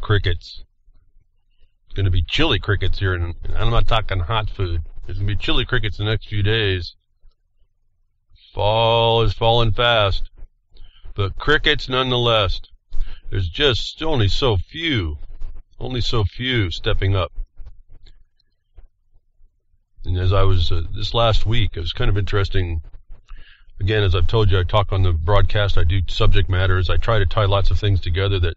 crickets. It's going to be chili crickets here, and I'm not talking hot food. There's going to be chili crickets the next few days. Fall is falling fast, but crickets nonetheless. There's just only so few stepping up. And as I was this last week, it was kind of interesting. Again, as I've told you, I talk on the broadcast. I do subject matters. I try to tie lots of things together that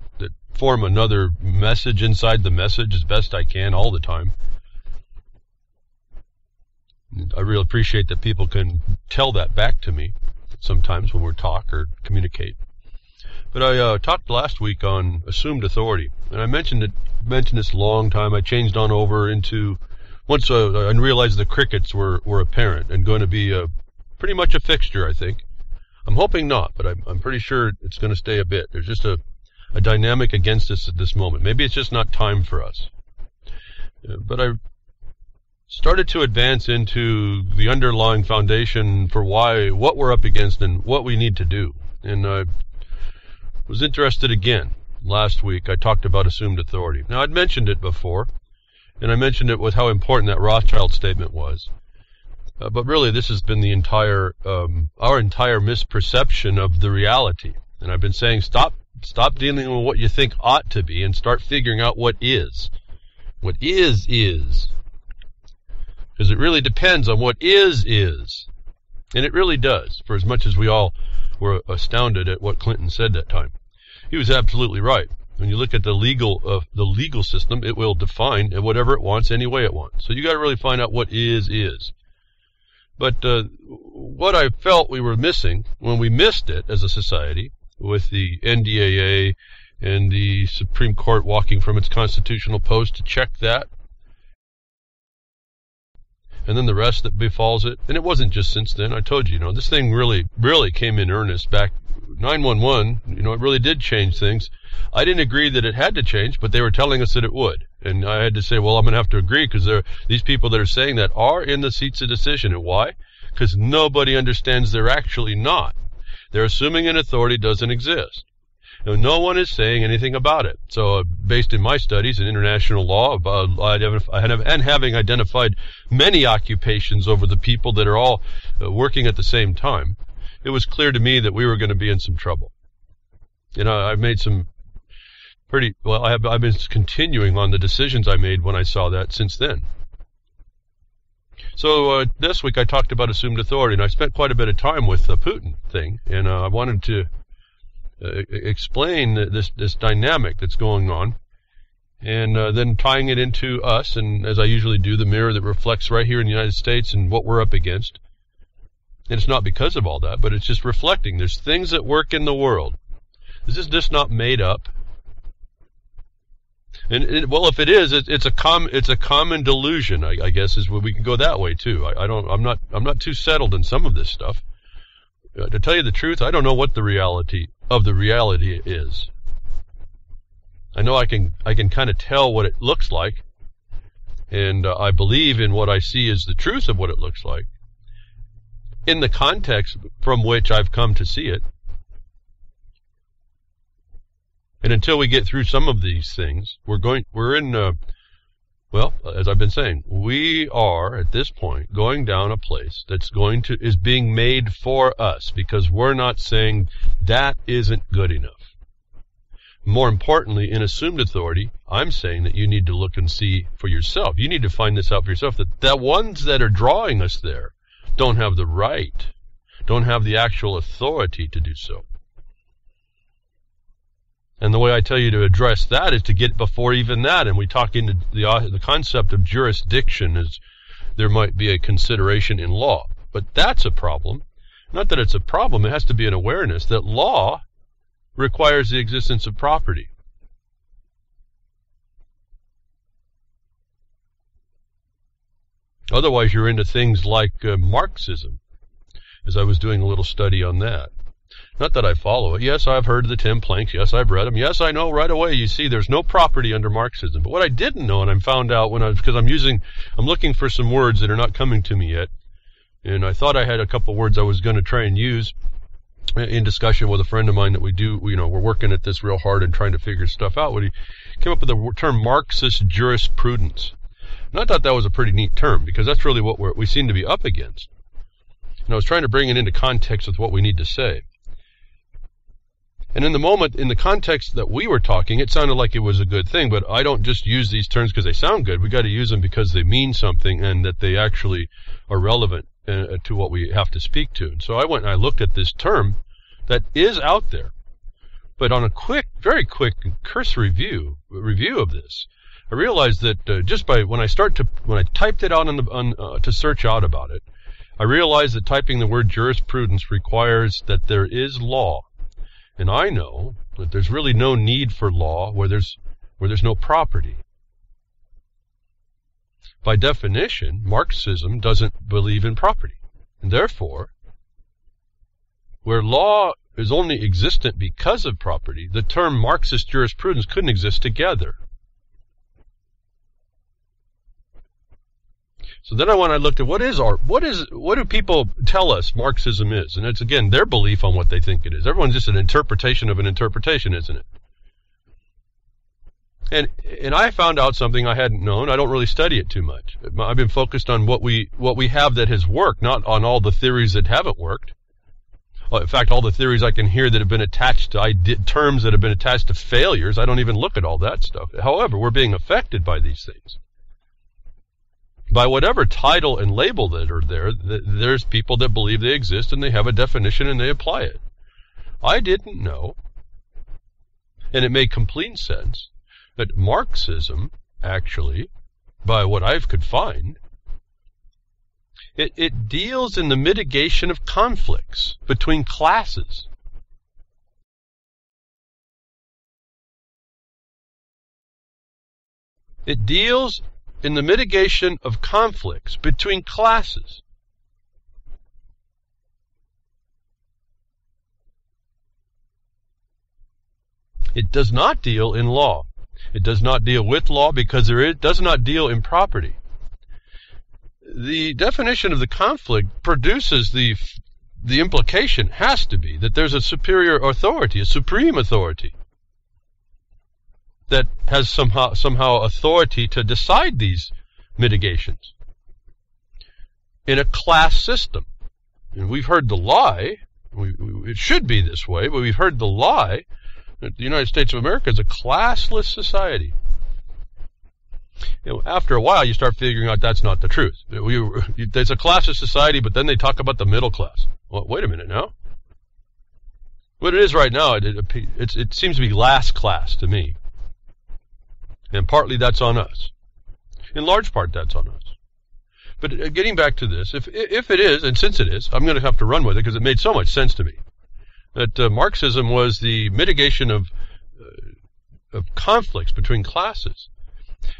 form another message inside the message as best I can all the time. I really appreciate that people can tell that back to me sometimes when we talk or communicate. But I talked last week on assumed authority, and I mentioned this a long time. I changed on over into once I realized the crickets were apparent and going to be pretty much a fixture, I think. I'm hoping not, but I'm pretty sure it's going to stay a bit. There's just a dynamic against us at this moment. Maybe it's just not time for us. But I started to advance into the underlying foundation for what we're up against and what we need to do. And I was interested again. Last week I talked about assumed authority. Now, I'd mentioned it before, and I mentioned it with how important that Rothschild statement was. But really, this has been our entire misperception of the reality. And I've been saying, stop dealing with what you think ought to be and start figuring out what is. What is. Because it really depends on what is. And it really does, for as much as we all were astounded at what Clinton said that time. He was absolutely right. When you look at the legal system, it will define whatever it wants any way it wants. So you got to really find out what is. But what I felt we were missing when we missed it as a society with the NDAA and the Supreme Court walking from its constitutional post to check that, and then the rest that befalls it. And it wasn't just since then. I told you, this thing really came in earnest back 9/11. It really did change things. I didn't agree that it had to change, but they were telling us that it would. And I had to say, well, I'm going to have to agree, because these people that are saying that are in the seats of decision. And why? Because nobody understands they're actually not. They're assuming an authority doesn't exist. No one is saying anything about it. So based in my studies in international law, and having identified many occupations over the people that are all working at the same time, it was clear to me that we were going to be in some trouble. I've made some I've been continuing on the decisions I made when I saw that since then. So this week I talked about assumed authority, and I spent quite a bit of time with the Putin thing, and I wanted to explain this dynamic that's going on, and then tying it into us, and as I usually do, the mirror that reflects right here in the United States and what we're up against. And it's not because of all that, but it's just reflecting. There's things that work in the world. This is just not made up. And if it is, it's a common delusion. I guess is where we can go that way too. I'm not too settled in some of this stuff. To tell you the truth, I don't know what the reality is. I know I can kind of tell what it looks like, and I believe in what I see as the truth of what it looks like, in the context from which I've come to see it. And until we get through some of these things, as I've been saying, we are at this point going down a place is being made for us, because we're not saying that isn't good enough. More importantly, in assumed authority, I'm saying that you need to look and see for yourself. You need to find this out for yourself, that the ones that are drawing us there don't have the right, don't have the actual authority to do so. And the way I tell you to address that is to get before even that. And we talk into the concept of jurisdiction as there might be a consideration in law. But that's a problem. Not that it's a problem. It has to be an awareness that law requires the existence of property. Otherwise, you're into things like Marxism, as I was doing a little study on that. Not that I follow it. Yes, I've heard of the 10 planks. Yes, I've read them. Yes, I know right away. You see, there's no property under Marxism. But what I didn't know, and I found out because I'm looking for some words that are not coming to me yet, and I thought I had a couple words I was going to try and use in discussion with a friend of mine that we're working at this real hard and trying to figure stuff out, when he came up with the term Marxist jurisprudence. And I thought that was a pretty neat term, because that's really what we seem to be up against. And I was trying to bring it into context with what we need to say. And in the context that we were talking, it sounded like it was a good thing, but I don't just use these terms because they sound good. We got to use them because they mean something and that they actually are relevant to what we have to speak to. And so I went and I looked at this term that is out there. But on a very quick and cursory review of this, I realized that just by when I typed it out to search out about it, I realized that typing the word jurisprudence requires that there is law. And I know that there's really no need for law where there's no property. By definition, Marxism doesn't believe in property. And therefore, where law is only existent because of property, the term Marxist jurisprudence couldn't exist together. So then I looked at what do people tell us Marxism is? And it's, again, their belief on what they think it is. Everyone's just an interpretation of an interpretation, isn't it? And I found out something I hadn't known. I don't really study it too much. I've been focused on what we have that has worked, not on all the theories that haven't worked. In fact, all the theories I can hear that have been attached to terms that have been attached to failures, I don't even look at all that stuff. However, we're being affected by these things. By whatever title and label that are there, there's people that believe they exist and they have a definition and they apply it. I didn't know, and it made complete sense, that Marxism, actually, by what I could find, it deals in the mitigation of conflicts between classes. It deals in the mitigation of conflicts between classes. It does not deal in law. It does not deal with law because it does not deal in property. The definition of the conflict produces the implication, has to be, that there's a superior authority, a supreme authority, that has somehow authority to decide these mitigations in a class system. And we've heard the lie, it should be this way, but we've heard the lie that the United States of America is a classless society. After a while, you start figuring out that's not the truth. There's a classless society, but then they talk about the middle class. Well, wait a minute now. What it is right now, it seems to be last class to me. And partly that's on us. In large part, that's on us. But getting back to this, if it is, and since it is, I'm going to have to run with it because it made so much sense to me, that Marxism was the mitigation of conflicts between classes.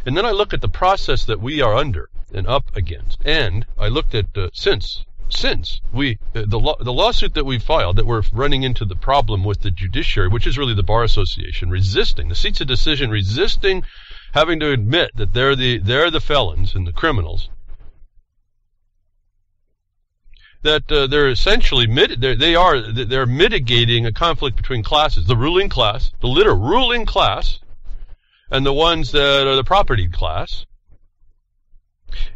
And then I look at the process that we are under and up against. And I looked at, since the lawsuit that we filed, that we're running into the problem with the judiciary, which is really the Bar Association, resisting, the seats of decision resisting having to admit that they're the felons and the criminals, that they're essentially they're mitigating a conflict between classes, the ruling class, the literal ruling class, and the ones that are the property class,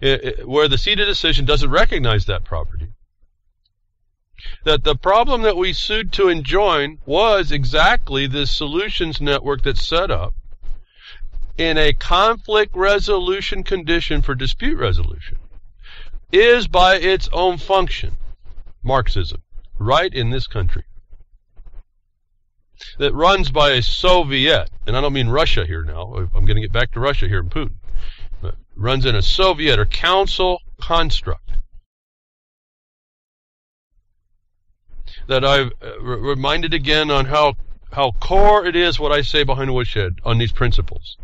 where the seat of decision doesn't recognize that property. That the problem that we sued to enjoin was exactly this solutions network that's set up in a conflict resolution condition for dispute resolution, is by its own function Marxism, right in this country. That runs by a Soviet, and I don't mean Russia here now, I'm going to get back to Russia here in Putin, but runs in a Soviet or council construct. That I've reminded again on how core it is what I say behind Woodshed on these principles.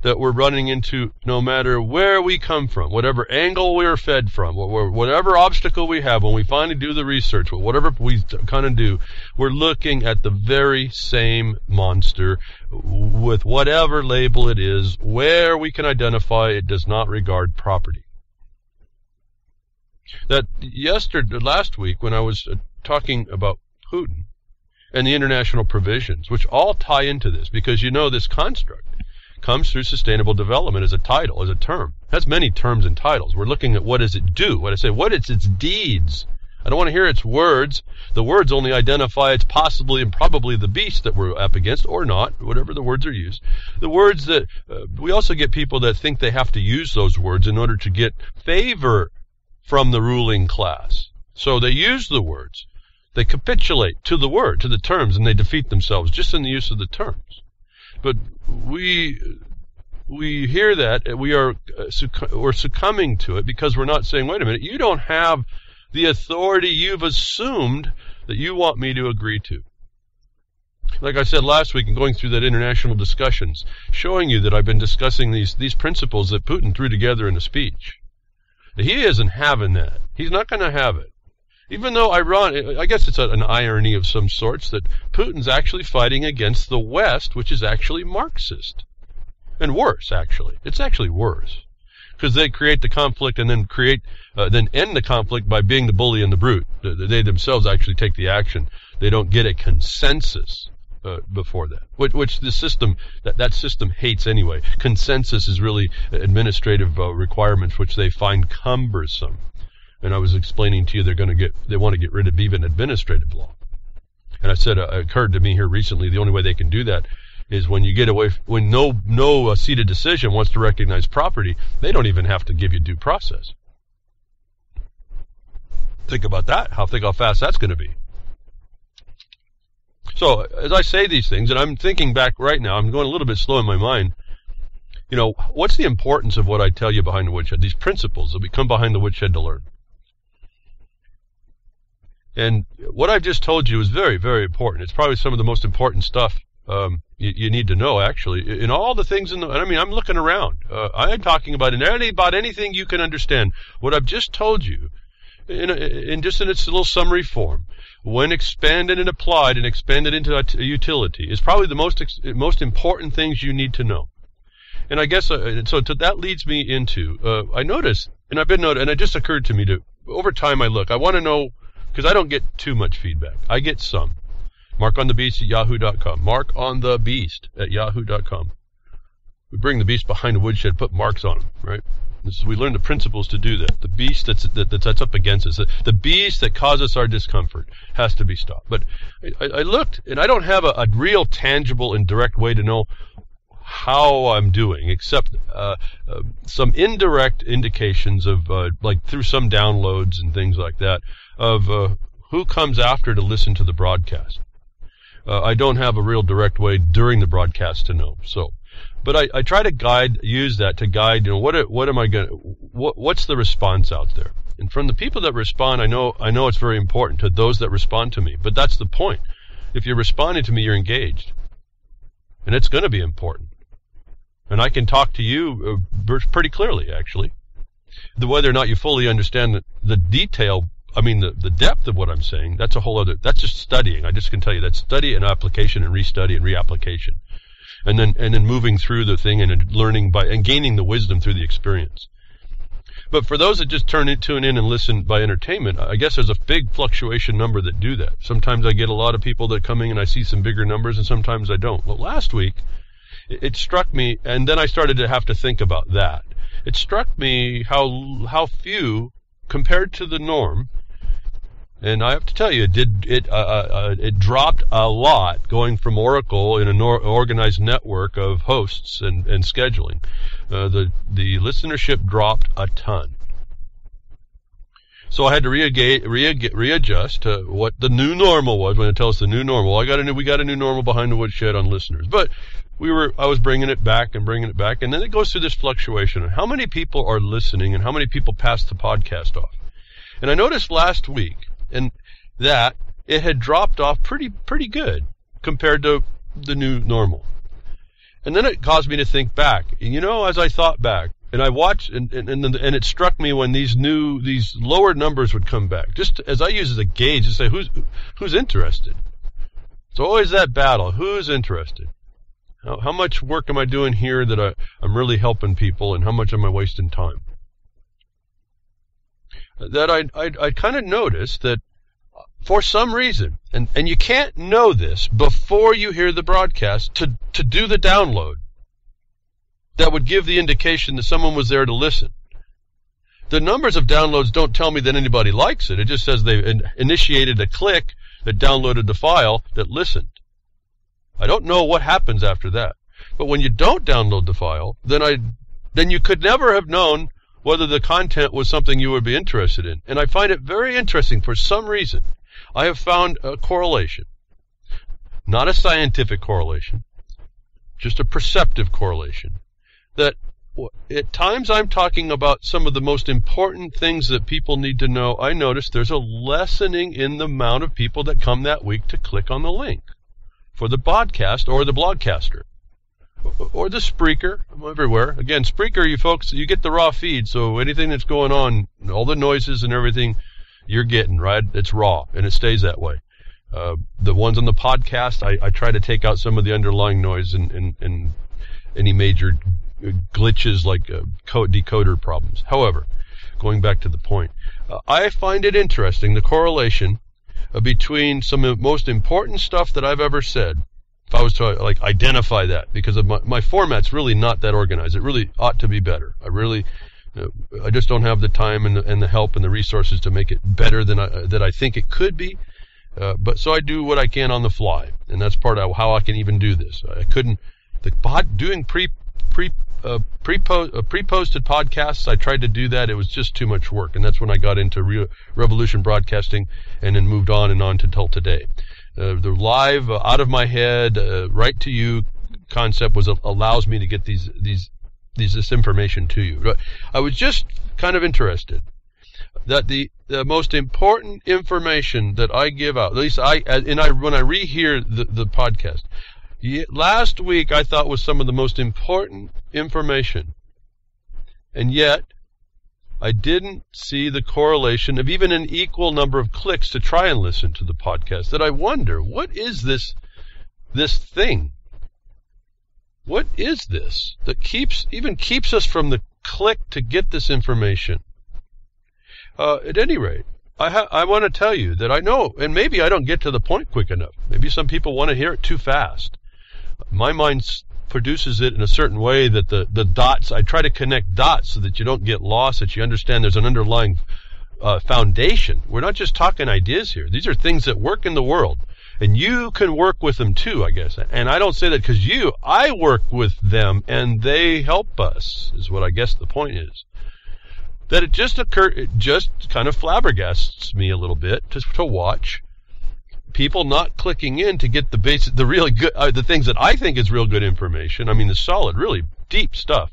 That we're running into no matter where we come from, whatever angle we're fed from, whatever obstacle we have, when we finally do the research, whatever we kind of do, we're looking at the very same monster with whatever label it is, where we can identify it does not regard property. That last week when I was talking about Putin and the international provisions, which all tie into this, because this construct comes through sustainable development as a title, as a term. It has many terms and titles. We're looking at what does it do? What I say, what is its deeds? I don't want to hear its words. The words only identify it's possibly and probably the beast that we're up against, or not, whatever the words are used. The words that, we also get people that think they have to use those words in order to get favor from the ruling class. So they use the words. They capitulate to the word, to the terms, and they defeat themselves just in the use of the terms. But we hear that, and we're succumbing to it because we're not saying, wait a minute, you don't have the authority you've assumed that you want me to agree to. Like I said last week, in going through that international discussions, showing you that I've been discussing these principles that Putin threw together in a speech. He isn't having that. He's not going to have it. Even though, I guess it's an irony of some sorts, that Putin's actually fighting against the West, which is actually Marxist. And worse, actually. It's actually worse. Because they create the conflict and then then end the conflict by being the bully and the brute. They themselves actually take the action. They don't get a consensus before that, which the system, that system hates anyway. Consensus is really administrative requirements which they find cumbersome. And I was explaining to you they want to get rid of even administrative law. And I said, it occurred to me here recently, the only way they can do that is when you get away, when no seated decision wants to recognize property, they don't even have to give you due process. Think about that. Think how fast that's going to be. So, as I say these things, and I'm thinking back right now, I'm going a little bit slow in my mind, what's the importance of what I tell you behind the woodshed? These principles that we come behind the woodshed to learn. And what I've just told you is very, very important. It's probably some of the most important stuff you need to know, actually. In all the things I'm looking around. I'm talking about anything you can understand. What I've just told you, in its little summary form, when expanded and applied and expanded into a utility, is probably the most important things you need to know. And I guess, that leads me into, I noticed, and I've been noticing, and it just occurred to me over time I want to know, because I don't get too much feedback. I get some. MarkOnTheBeast at yahoo.com. MarkOnTheBeast at yahoo.com. We bring the beast behind the woodshed, put marks on him, right? We learn the principles to do that. The beast that's up against us, the beast that causes our discomfort, has to be stopped. But I looked, and I don't have a real tangible and direct way to know how I'm doing, except some indirect indications of, like through some downloads and things like that, of who comes after to listen to the broadcast. I don't have a real direct way during the broadcast to know. But I try to use that to guide, what's the response out there? And from the people that respond, I know it's very important to those that respond to me. But that's the point. If you're responding to me, you're engaged. And it's going to be important. And I can talk to you pretty clearly, actually. Whether or not you fully understand the detail, the depth of what I'm saying, that's that's just studying. I just can tell you that's study and application and restudy and reapplication. And then moving through the thing and learning and gaining the wisdom through the experience. But for those that just tune in and listen by entertainment, I guess there's a big fluctuation number that do that. Sometimes I get a lot of people that come in and I see some bigger numbers, and sometimes I don't. Well, last week, it struck me, and then I started to have to think about that. It struck me how few, compared to the norm, and I have to tell you, it dropped a lot going from Oracle in an organized network of hosts and scheduling. The listenership dropped a ton. So I had to readjust to what the new normal was. When it tells us the new normal, we got a new normal behind the woodshed on listeners. But I was bringing it back, and then it goes through this fluctuation of how many people are listening and how many people pass the podcast off. And I noticed last week, and that it had dropped off pretty good compared to the new normal. And then it caused me to think back. And as I thought back, and I watched, and it struck me when these lower numbers would come back, just as I use as a gauge to say who's interested. It's always that battle. Who's interested? How much work am I doing here that I'm really helping people, and how much am I wasting time? That I kind of noticed that for some reason, and you can't know this before you hear the broadcast to do the download, that would give the indication that someone was there to listen. The numbers of downloads don't tell me that anybody likes it. It just says they initiated a click that downloaded the file that listened. I don't know what happens after that. But when you don't download the file, then you could never have known whether the content was something you would be interested in. And I find it very interesting for some reason. I have found a correlation, not a scientific correlation, just a perceptive correlation, that at times I'm talking about some of the most important things that people need to know. I notice there's a lessening in the amount of people that come that week to click on the link for the podcast or the blogcaster or the Spreaker. I'm everywhere. Again, Spreaker, you folks, you get the raw feed, so anything that's going on, all the noises and everything, you're getting, right? It's raw, and it stays that way. The ones on the podcast, I try to take out some of the underlying noise and any major glitches like decoder problems. However, going back to the point, I find it interesting, the correlation between some of the most important stuff that I've ever said, if I was to identify that, because of my format's really not that organized. It really ought to be better. I just don't have the time and the help and the resources to make it better than I think it could be. But so I do what I can on the fly, and that's part of how I can even do this. I couldn't doing pre-posted podcasts. I tried to do that. It was just too much work, and that's when I got into Revolution Broadcasting, and then moved on and on until today. The live, out of my head, right to you concept allows me to get this information to you. But I was just kind of interested that the most important information that I give out, at least when I rehear the podcast, last week I thought was some of the most important information, and yet I didn't see the correlation of even an equal number of clicks to try and listen to the podcast. That I wonder, what is this thing? What is this that keeps us from the click to get this information? At any rate, I want to tell you that I know, and maybe I don't get to the point quick enough. Maybe some people want to hear it too fast. My mind produces it in a certain way that the dots, I try to connect dots so that you don't get lost, that you understand there's an underlying foundation. We're not just talking ideas here. These are things that work in the world, and you can work with them too, I guess. And I don't say that because I work with them, and they help us, is what I guess the point is. That it just kind of flabbergasts me a little bit to watch people not clicking in to get the really good, the things that I think is real good information. I mean, the solid, really deep stuff.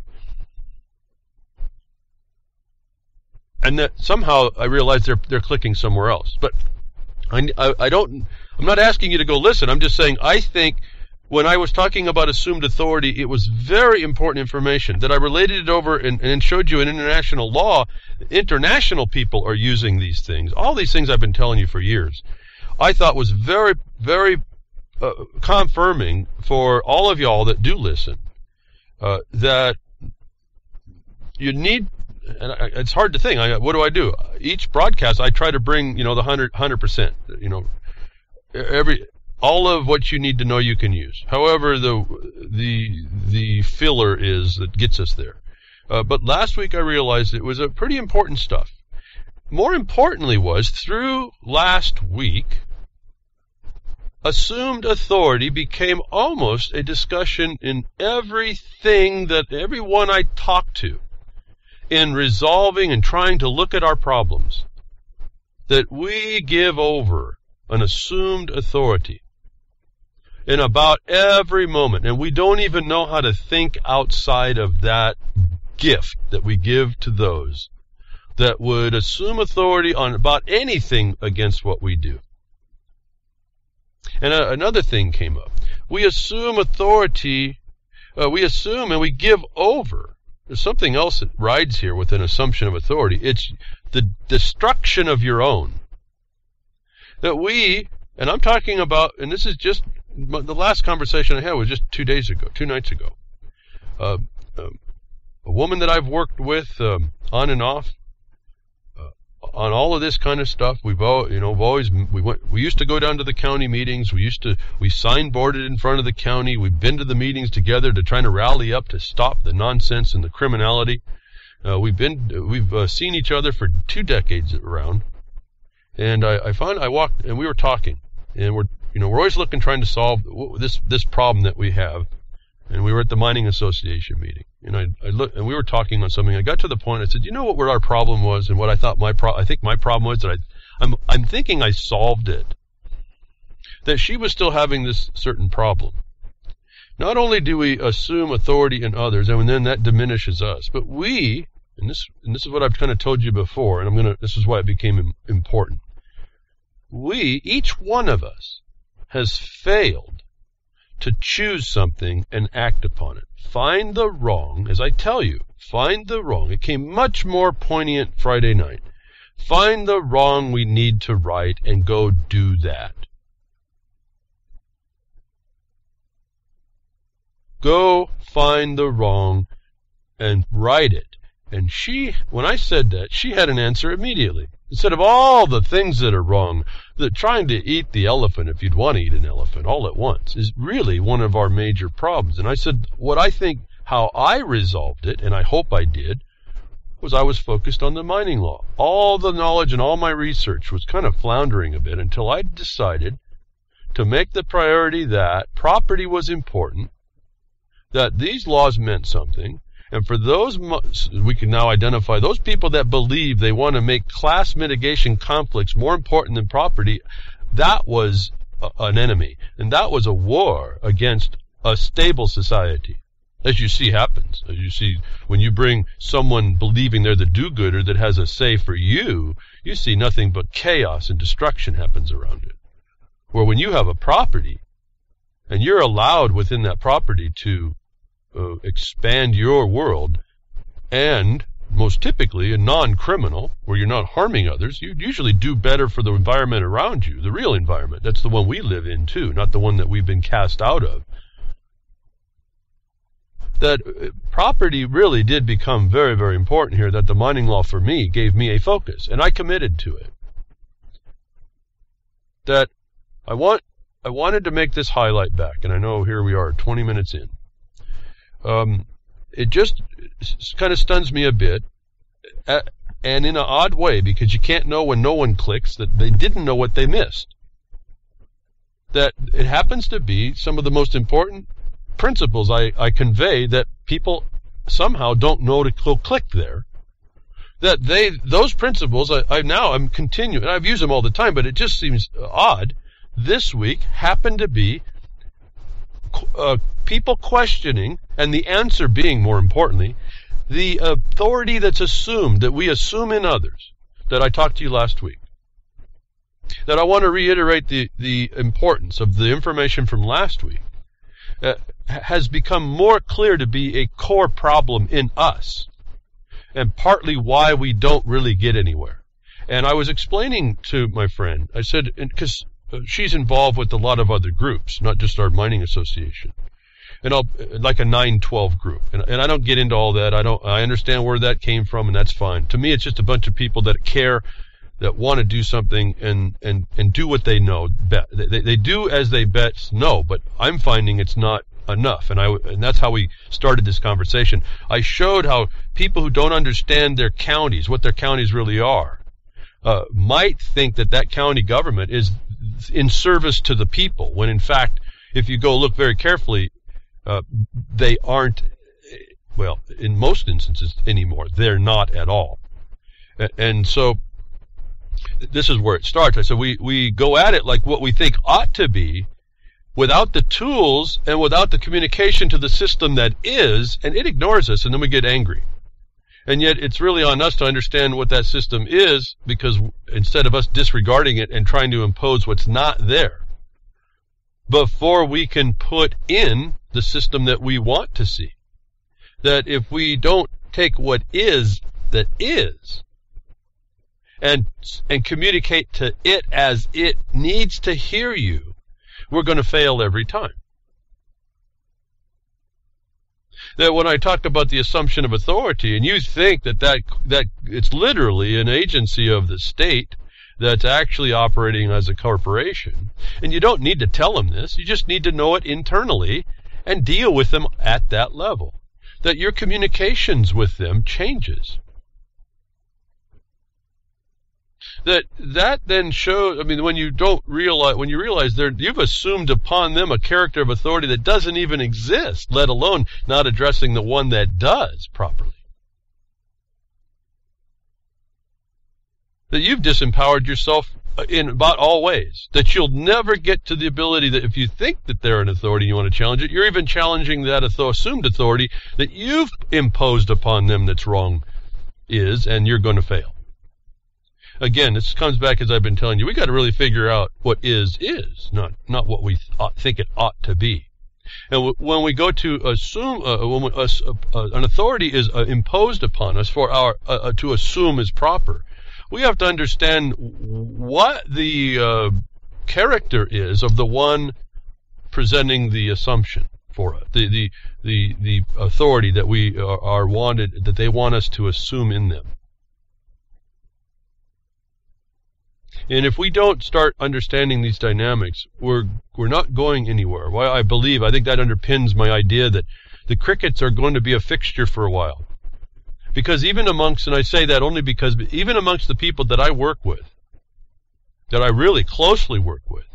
And that somehow I realize they're clicking somewhere else. But I'm not asking you to go listen. I'm just saying, I think when I was talking about assumed authority, it was very important information that I related it over and showed you in international law. International people are using these things. All these things I've been telling you for years. I thought was very, very confirming for all of y'all that do listen, that you need, and it's hard to think, what do? Each broadcast, I try to bring, the 100%, all of what you need to know you can use. However, the filler is that gets us there. But last week I realized it was a pretty important stuff. More importantly was, through last week, assumed authority became almost a discussion in everything that everyone I talk to, in resolving and trying to look at our problems, that we give over an assumed authority in about every moment, and we don't even know how to think outside of that gift that we give to those that would assume authority on about anything against what we do. And another thing came up. We assume authority, we assume and we give over. There's something else that rides here with an assumption of authority. It's the destruction of your own. That and I'm talking about, and this is just, the last conversation I had was just 2 nights ago. A woman that I've worked with on and off, on all of this kind of stuff. We used to go down to the county meetings. We signboarded in front of the county. We've been to the meetings together to try to rally up to stop the nonsense and the criminality. We've seen each other for 2 decades around. And I walked and we were talking, and we're always trying to solve this problem that we have. And we were at the Mining Association meeting, and I looked, and we were talking on something. I got to the point. I said, "You know what our problem was, and what I thought I think my problem was that I'm thinking I solved it. That she was still having this certain problem. Not only do we assume authority in others, and then that diminishes us, but we, and this is what I've kind of told you before, and this is why it became important. Each one of us, has failed to choose something and act upon it. Find the wrong, as I tell you, find the wrong. It came much more poignant Friday night. Find the wrong we need to right and go do that. Go find the wrong and right it. And when I said that, she had an answer immediately. Instead of all the things that are wrong, that trying to eat the elephant, if you'd want to eat an elephant all at once, is really one of our major problems. And I said, how I resolved it, and I hope I did, was I was focused on the mining law. All the knowledge and all my research was kind of floundering a bit until I decided to make the priority that property was important, that these laws meant something, and for those, we can now identify those people that believe they want to make class mitigation conflicts more important than property. That was an enemy, and that was a war against a stable society. As you see happens, as you see when you bring someone believing they're the do-gooder that has a say for you, you see nothing but chaos and destruction happens around it. Where when you have a property, and you're allowed within that property to expand your world, and most typically a non-criminal, where you're not harming others, you usually do better for the environment around you, the real environment. That's the one we live in too, not the one that we've been cast out of. That property really did become very, very important here, that the mining law for me gave me a focus, and I committed to it. That I wanted to make this highlight back, and I know here we are 20 minutes in. It just kind of stuns me a bit, and in an odd way, because you can't know when no one clicks that they didn't know what they missed. That it happens to be some of the most important principles I convey that people somehow don't know to go click there. That those principles, I'm continuing, and I've used them all the time, but it just seems odd. This week happened to be people questioning, and the answer being, more importantly, the authority that's assumed, that we assume in others, that I talked to you last week. That I want to reiterate the importance of the information from last week. Has become more clear to be a core problem in us, and partly why we don't really get anywhere. And I was explaining to my friend, I said, because she's involved with a lot of other groups, not just our mining association, and like a 912 group, and I don't get into all that. I understand where that came from, and that's fine. To me, it's just a bunch of people that care, that want to do something and do what they know. They do as they best know, but I'm finding it's not enough, and that's how we started this conversation. I showed how people who don't understand their counties, what their counties really are, might think that county government is in service to the people, when in fact, if you go look very carefully, they aren't, well, in most instances anymore, they're not at all. And so this is where it starts. I said we go at it like what we think ought to be, without the tools and without the communication to the system that is, and it ignores us, and then we get angry. And yet it's really on us to understand what that system is, because instead of us disregarding it and trying to impose what's not there, before we can put in the system that we want to see. That if we don't take what is that is, and communicate to it as it needs to hear you, we're going to fail every time. that when I talk about the assumption of authority, and you think that it's literally an agency of the state that's actually operating as a corporation, and you don't need to tell them this, you just need to know it internally and deal with them at that level, that your communications with them changes. That then shows, I mean, when you realize you've assumed upon them a character of authority that doesn't even exist, let alone not addressing the one that does properly. That you've disempowered yourself in about all ways. That you'll never get to the ability that if you think that they're an authority and you want to challenge it, you're even challenging that assumed authority that you've imposed upon them that's wrong and you're going to fail. Again, this comes back, as I've been telling you, we got to really figure out what is, not what we think it ought to be. And when we go to assume, an authority is imposed upon us for our to assume is proper, we have to understand what the character is of the one presenting the assumption for us, the authority that we are wanted, that they want us to assume in them. And if we don't start understanding these dynamics, we're not going anywhere. Why I think that underpins my idea that the crickets are going to be a fixture for a while. Because even amongst, and I say that only because even amongst the people that I work with, that I really closely work with,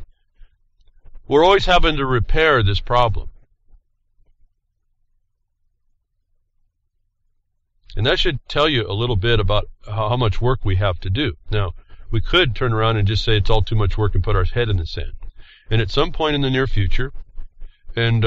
we're always having to repair this problem. And that should tell you a little bit about how much work we have to do. Now, we could turn around and just say it's all too much work and put our head in the sand. And at some point in the near future, and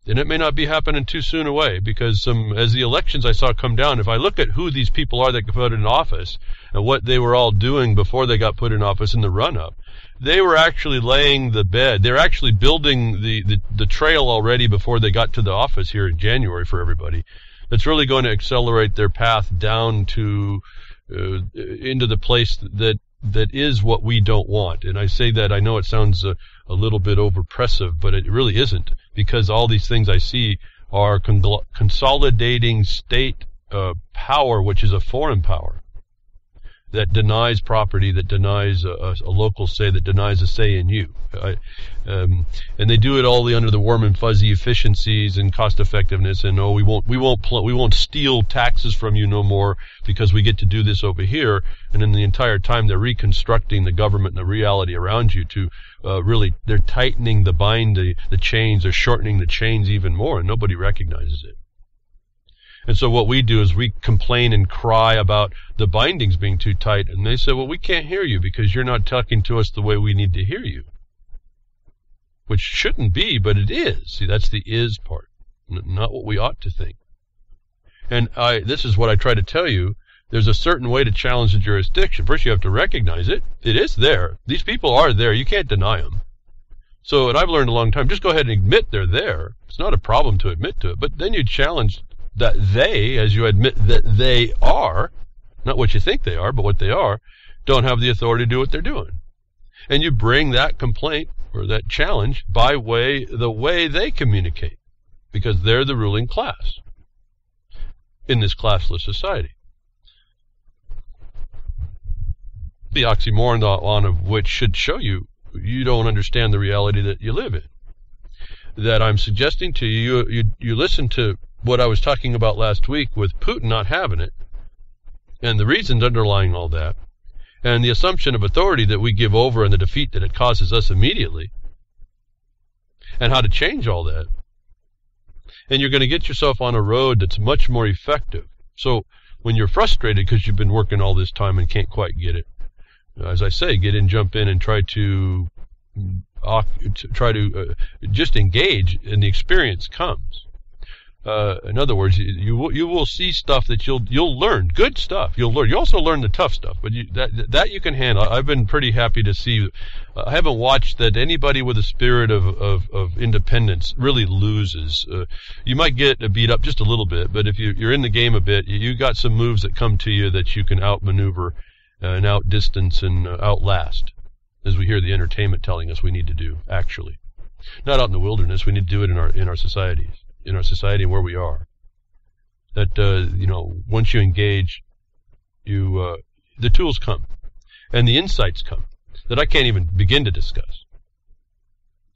it may not be happening too soon away, because as the elections I saw come down, if I look at who these people are that got put in office and what they were all doing before they got put in office in the run-up, they were actually laying the bed. They're actually building the trail already before they got to the office here in January for everybody. That's really going to accelerate their path down to into the place that is what we don't want. And I say that, I know it sounds a little bit overpressive, but it really isn't, because all these things I see are consolidating state power, which is a foreign power, that denies property, that denies a local say, that denies a say in you. And they do it all under the warm and fuzzy efficiencies and cost effectiveness, and we won't steal taxes from you no more because we get to do this over here. And in the entire time they're reconstructing the government and the reality around you to they're tightening the chains, they're shortening the chains even more, and nobody recognizes it. And so what we do is we complain and cry about the bindings being too tight, and they say, well, we can't hear you because you're not talking to us the way we need to hear you. Which shouldn't be, but it is. See, that's the is part, not what we ought to think. And this is what I try to tell you. There's a certain way to challenge the jurisdiction. First, you have to recognize it. It is there. These people are there. You can't deny them. So, and I've learned a long time, just go ahead and admit they're there. It's not a problem to admit to it, but then you challenge that they, as you admit that they are, not what you think they are, but what they are, don't have the authority to do what they're doing. And you bring that complaint or that challenge by the way they communicate, because they're the ruling class in this classless society. The oxymoron of which should show you don't understand the reality that you live in. That I'm suggesting to you, you listen to what I was talking about last week with Putin not having it, and the reasons underlying all that, and the assumption of authority that we give over and the defeat that it causes us immediately, and how to change all that. And you're going to get yourself on a road that's much more effective. So when you're frustrated because you've been working all this time and can't quite get it, as I say, jump in and try to just engage, and the experience comes. In other words, you will see stuff that you'll learn, good stuff. You'll learn. You also learn the tough stuff, but that you can handle. I've been pretty happy to see. I haven't watched that anybody with a spirit of independence really loses. You might get beat up just a little bit, but if you're in the game a bit, you got some moves that come to you that you can outmaneuver and outdistance and outlast, as we hear the entertainment telling us we need to do. Actually, not out in the wilderness. We need to do it in our societies. In our society and where we are. that, once you engage, the tools come and the insights come that I can't even begin to discuss.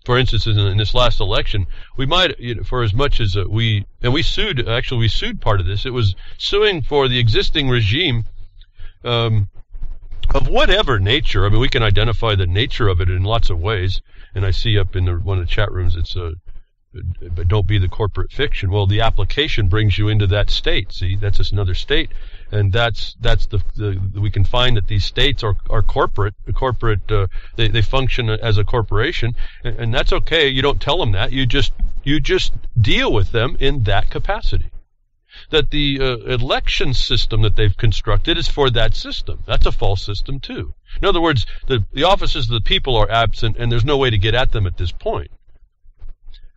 For instance, in this last election, we might, for as much as we sued part of this. It was suing for the existing regime of whatever nature. I mean, we can identify the nature of it in lots of ways. And I see up in one of the chat rooms, it's but don't be the corporate fiction. Well, the application brings you into that state. See, that's just another state, and that's we can find that these states are corporate. They function as a corporation, and that's okay. You don't tell them that. You just deal with them in that capacity. That the election system that they've constructed is for that system. That's a false system too. In other words, the offices of the people are absent, and there's no way to get at them at this point.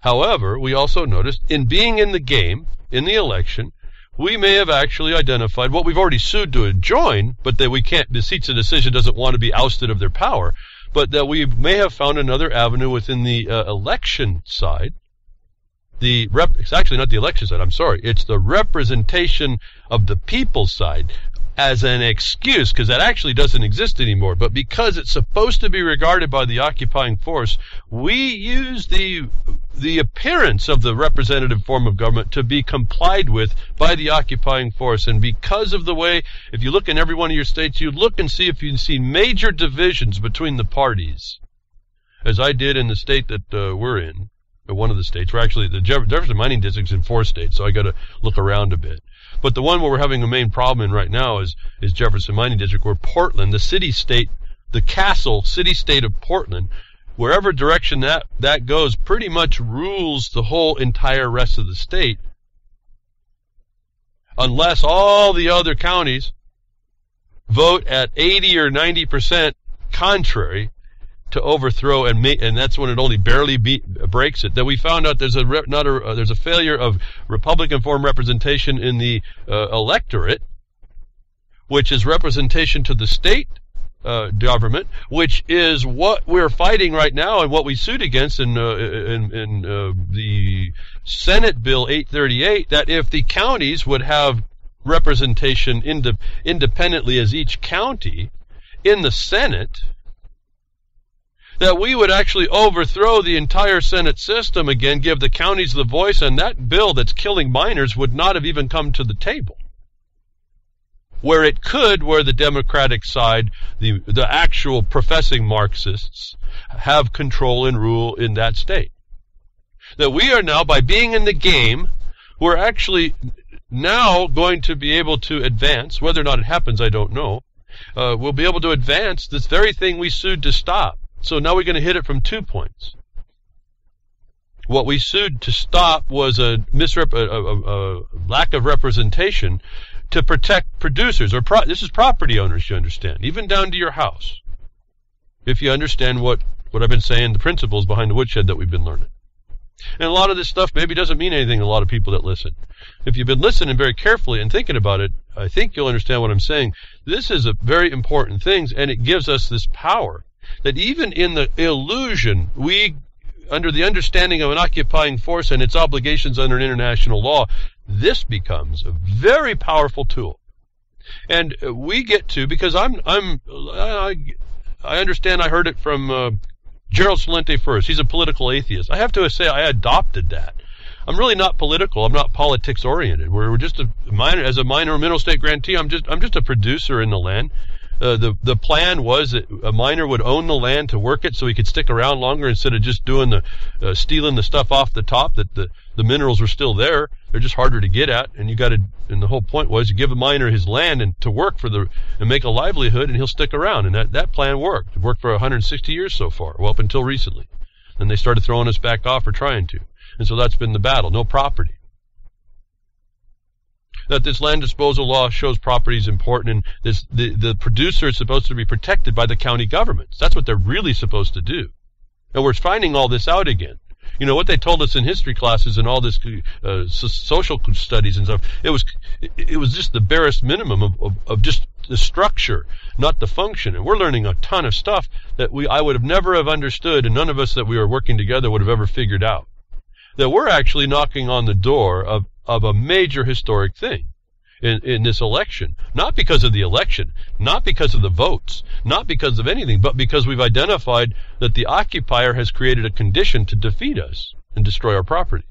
However, we also noticed in being in the game, in the election, we may have actually identified what we've already sued to join, but that we can't, the seats of decision doesn't want to be ousted of their power, but that we may have found another avenue within the election side. It's actually not the election side, I'm sorry. It's the representation of the people's side as an excuse, because that actually doesn't exist anymore. But because it's supposed to be regarded by the occupying force, we use the appearance of the representative form of government to be complied with by the occupying force. And because of the way, if you look in every one of your states, you look and see if you can see major divisions between the parties, as I did in the state that we're in, or one of the states. We're actually, the Jefferson Mining District's in 4 states, so I got to look around a bit. But the one where we're having a main problem in right now is Jefferson Mining District, where Portland, the city-state, the castle city-state of Portland, wherever direction that goes, pretty much rules the whole entire rest of the state, unless all the other counties vote at 80 or 90% contrary to overthrow, and that's when it only barely breaks it. That we found out there's a failure of Republican form representation in the electorate, which is representation to the state government, which is what we're fighting right now and what we sued against in the Senate Bill 838. That if the counties would have representation independently as each county in the Senate, that we would actually overthrow the entire Senate system again, give the counties the voice, and that bill that's killing miners would not have even come to the table. Where it could, where the Democratic side, the actual professing Marxists, have control and rule in that state. That we are now, by being in the game, we're actually now going to be able to advance. Whether or not it happens, I don't know. We'll be able to advance this very thing we sued to stop. So now we're going to hit it from 2 points. What we sued to stop was a lack of representation to protect producers, this is property owners, you understand, even down to your house. If you understand what I've been saying, the principles behind the woodshed that we've been learning. And a lot of this stuff maybe doesn't mean anything to a lot of people that listen. If you've been listening very carefully and thinking about it, I think you'll understand what I'm saying. This is a very important thing, and it gives us this power. That even in the illusion, under the understanding of an occupying force and its obligations under international law, this becomes a very powerful tool. And we get to, because I understand, I heard it from Gerald Celente first. He's a political atheist. I have to say I adopted that. I'm really not political. I'm not politics oriented. We're just a minor, as a minor mineral state grantee. I'm just a producer in the land. The plan was that a miner would own the land to work it so he could stick around longer instead of just doing stealing the stuff off the top, that the minerals were still there. They're just harder to get at, and and the whole point was you give a miner his land and to work and make a livelihood, and he'll stick around. And that plan worked. It worked for 160 years so far, well, up until recently. Then they started throwing us back off or trying to. And so that's been the battle. No property. That this land disposal law shows property is important, and the producer is supposed to be protected by the county governments. That's what they're really supposed to do. And we're finding all this out again. You know, what they told us in history classes and all this social studies and stuff, it was just the barest minimum of just the structure, not the function. And we're learning a ton of stuff that I would have never have understood, and none of us that we were working together would have ever figured out. That we're actually knocking on the door of a major historic thing in this election. Not because of the election, not because of the votes, not because of anything, but because we've identified that the occupier has created a condition to defeat us and destroy our property.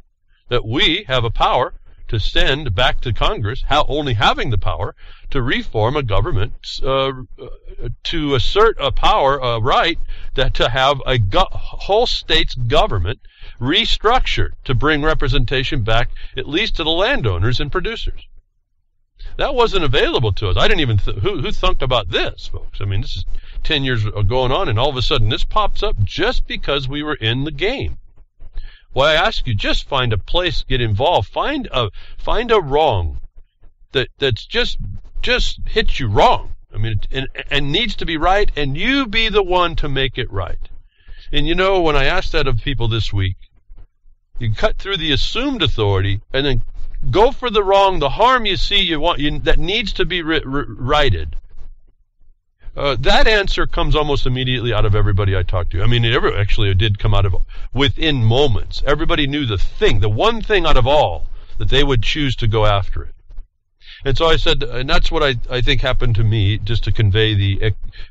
That we have a power to send back to Congress, only having the power to reform a government, to assert a power, a right, to have a whole state's government restructured to bring representation back, at least to the landowners and producers. That wasn't available to us. I didn't even who thunk about this, folks? I mean, this is 10 years going on, and all of a sudden this pops up just because we were in the game. Well, I ask you, just find a place, get involved, find a wrong that's just hits you wrong. I mean, and needs to be right, and you be the one to make it right. And you know, when I asked that of people this week, you cut through the assumed authority and then go for the wrong, the harm you see that needs to be righted. That answer comes almost immediately out of everybody I talked to. I mean, it did come out of within moments. Everybody knew the one thing out of all, that they would choose to go after it. And so I said, and that's what I think happened to me, just to convey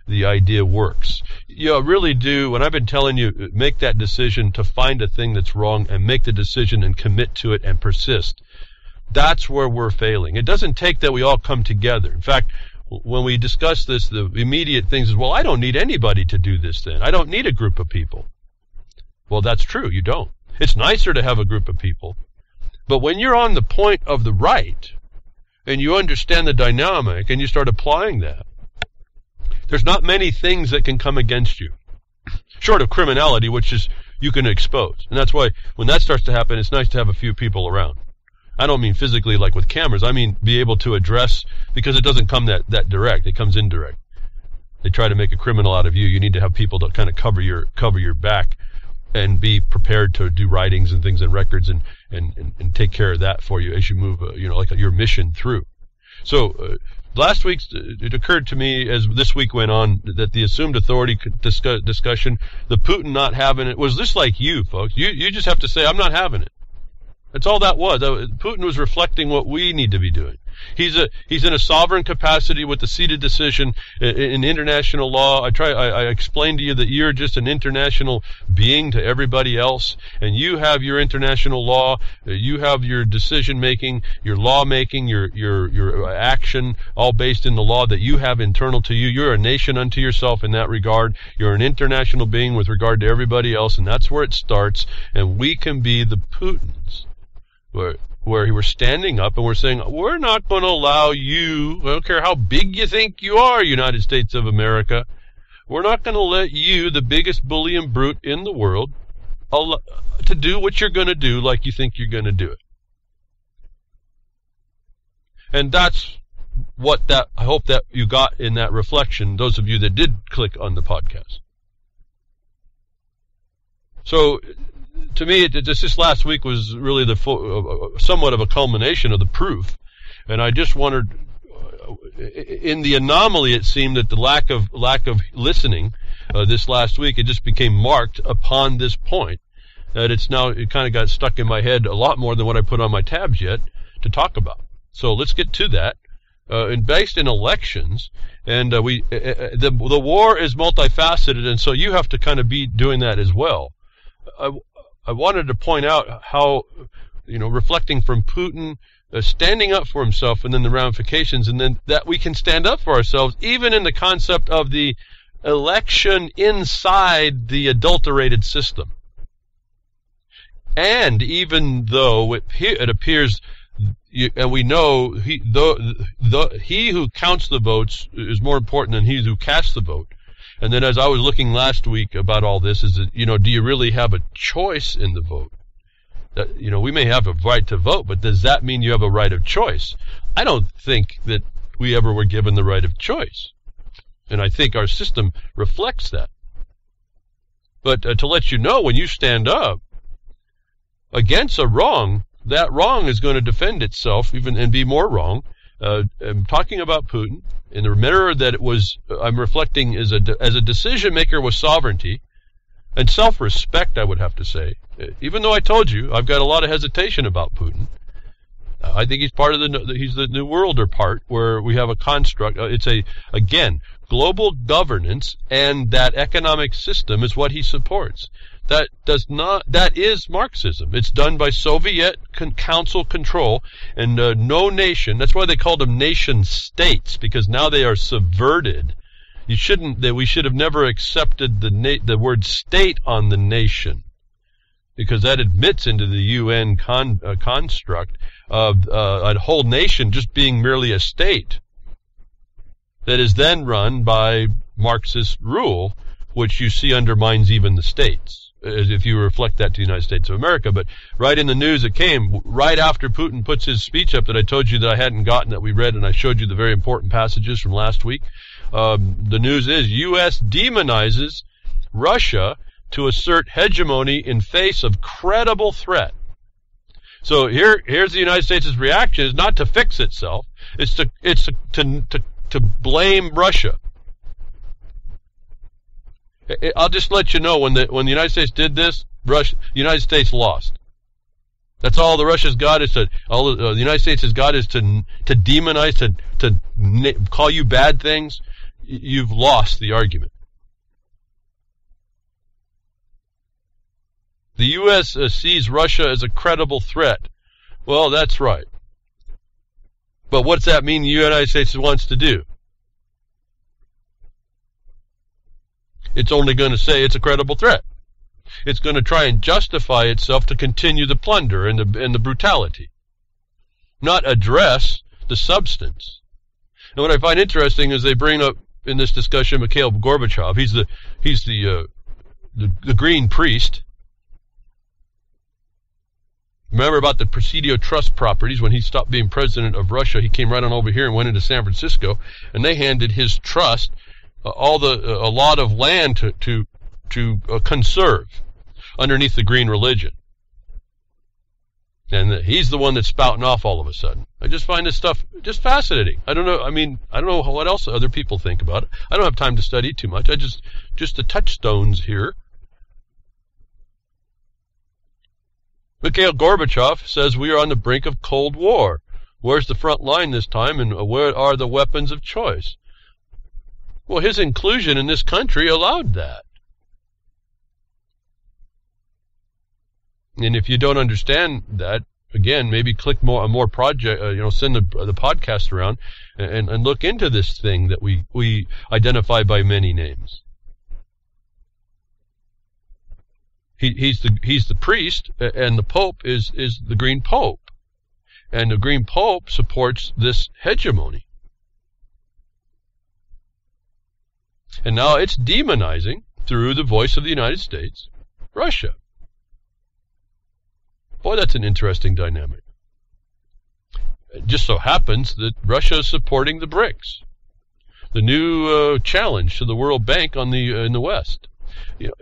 the idea works. You really do, when I've been telling you, make that decision to find a thing that's wrong and make the decision and commit to it and persist. That's where we're failing. It doesn't take that we all come together. In fact, when we discuss this, the immediate things is, well, I don't need anybody to do this then. I don't need a group of people. Well, that's true. You don't. It's nicer to have a group of people. But when you're on the point of the right, and you understand the dynamic, and you start applying that, there's not many things that can come against you, short of criminality, which is you can expose. And that's why when that starts to happen, it's nice to have a few people around. I don't mean physically like with cameras. I mean be able to address, because it doesn't come that direct. It comes indirect. They try to make a criminal out of you. You need to have people to kind of cover your back and be prepared to do writings and things and records and take care of that for you as you move, like your mission through. So last week, it occurred to me as this week went on that the assumed authority discussion, the Putin not having it, was just like you, folks. You just have to say, I'm not having it. That's all that was. Putin was reflecting what we need to be doing. He's in a sovereign capacity with the seated decision in international law. I explained to you that you're just an international being to everybody else, and you have your international law, you have your decision making, your law making, your action, all based in the law that you have internal to you. You're a nation unto yourself in that regard. You're an international being with regard to everybody else, and that's where it starts. And we can be the Putins, where we're standing up and we're saying, we're not going to allow you, I don't care how big you think you are, United States of America, we're not going to let you, the biggest bully and brute in the world, to do what you're going to do like you think you're going to do it. And that's what I hope that you got in that reflection, those of you that did click on the podcast. So, to me, this last week was really somewhat of a culmination of the proof, and I just wondered, in the anomaly, it seemed that the lack of listening this last week, it just became marked upon this point that it kind of got stuck in my head a lot more than what I put on my tabs yet to talk about. So let's get to that. And based in elections, and the war is multifaceted, and so you have to kind of be doing that as well. I wanted to point out how, reflecting from Putin, standing up for himself, and then the ramifications, and then that we can stand up for ourselves, even in the concept of the election inside the adulterated system. And even though it appears, and we know he who counts the votes is more important than he who casts the vote. And then as I was looking last week about all this, is that, do you really have a choice in the vote? That, we may have a right to vote, but does that mean you have a right of choice? I don't think that we ever were given the right of choice. And I think our system reflects that. But to let you know, when you stand up against a wrong, that wrong is going to defend itself even and be more wrong. I'm talking about Putin in the manner that I'm reflecting as a decision maker with sovereignty and self-respect, I would have to say. Even though I told you I've got a lot of hesitation about Putin, I think he's part of he's the New Worlder part, where we have a construct. It's again, global governance, and that economic system is what he supports. That is Marxism. It's done by Soviet council control, and no nation. That's why they called them nation states, because now they are subverted. We should have never accepted the word state on the nation, because that admits into the UN construct of a whole nation just being merely a state that is then run by Marxist rule, which you see undermines even the states, as if you reflect that to the United States of America. But right in the news it came, right after Putin puts his speech up that I told you that I hadn't gotten, that we read, and I showed you the very important passages from last week. The news is U.S. demonizes Russia to assert hegemony in face of credible threat. So here's the United States' reaction: is not to fix itself; it's to blame Russia. I'll just let you know, when the United States did this, the United States lost. That's all the Russia's got is the United States has got is to demonize, to call you bad things. You've lost the argument. The U.S. sees Russia as a credible threat. Well, that's right. But what's that mean the United States wants to do? It's only going to say it's a credible threat. It's going to try and justify itself to continue the plunder and the brutality, not address the substance. And what I find interesting is they bring up in this discussion Mikhail Gorbachev. He's the green priest. Remember about the Presidio Trust properties? When he stopped being president of Russia, he came right on over here and went into San Francisco, and they handed his trust a lot of land to conserve underneath the green religion. And he's the one that's spouting off all of a sudden. I just find this stuff just fascinating. I don't know. I mean, I don't know what else other people think about it. I don't have time to study too much. I just the touchstones here. Mikhail Gorbachev says we are on the brink of Cold War. Where's the front line this time, and where are the weapons of choice? Well, his inclusion in this country allowed that. And if you don't understand that, again, maybe click more project, send the podcast around and look into this thing that we identify by many names. He's the priest, and the Pope is the Green Pope, and the Green Pope supports this hegemony. And now it's demonizing, through the voice of the United States, Russia. Boy, that's an interesting dynamic. It just so happens that Russia is supporting the BRICS, the new challenge to the World Bank in the West.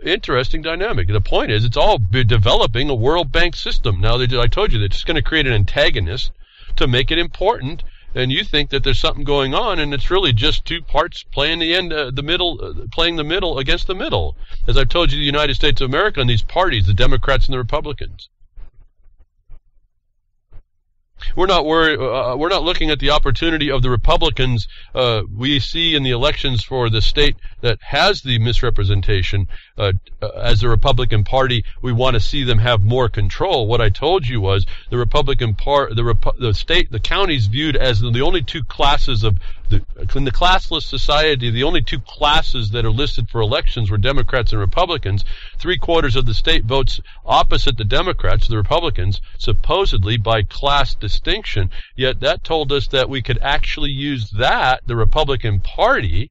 Interesting dynamic. The point is, it's all developing a World Bank system. Now, I told you, they're just going to create an antagonist to make it important, and you think that there's something going on, and it's really just two parts playing playing the middle against the middle. As I've told you, the United States of America and these parties, the Democrats and the Republicans. We're not worried. We're not looking at the opportunity of the Republicans. We see in the elections for the state that has the misrepresentation as the Republican Party. We want to see them have more control. What I told you was the Republican the counties viewed as the only two classes in the classless society. The only two classes that are listed for elections were Democrats and Republicans. 3/4 of the state votes opposite the Democrats, the Republicans, supposedly by class distinction. Yet that told us that we could actually use the Republican Party,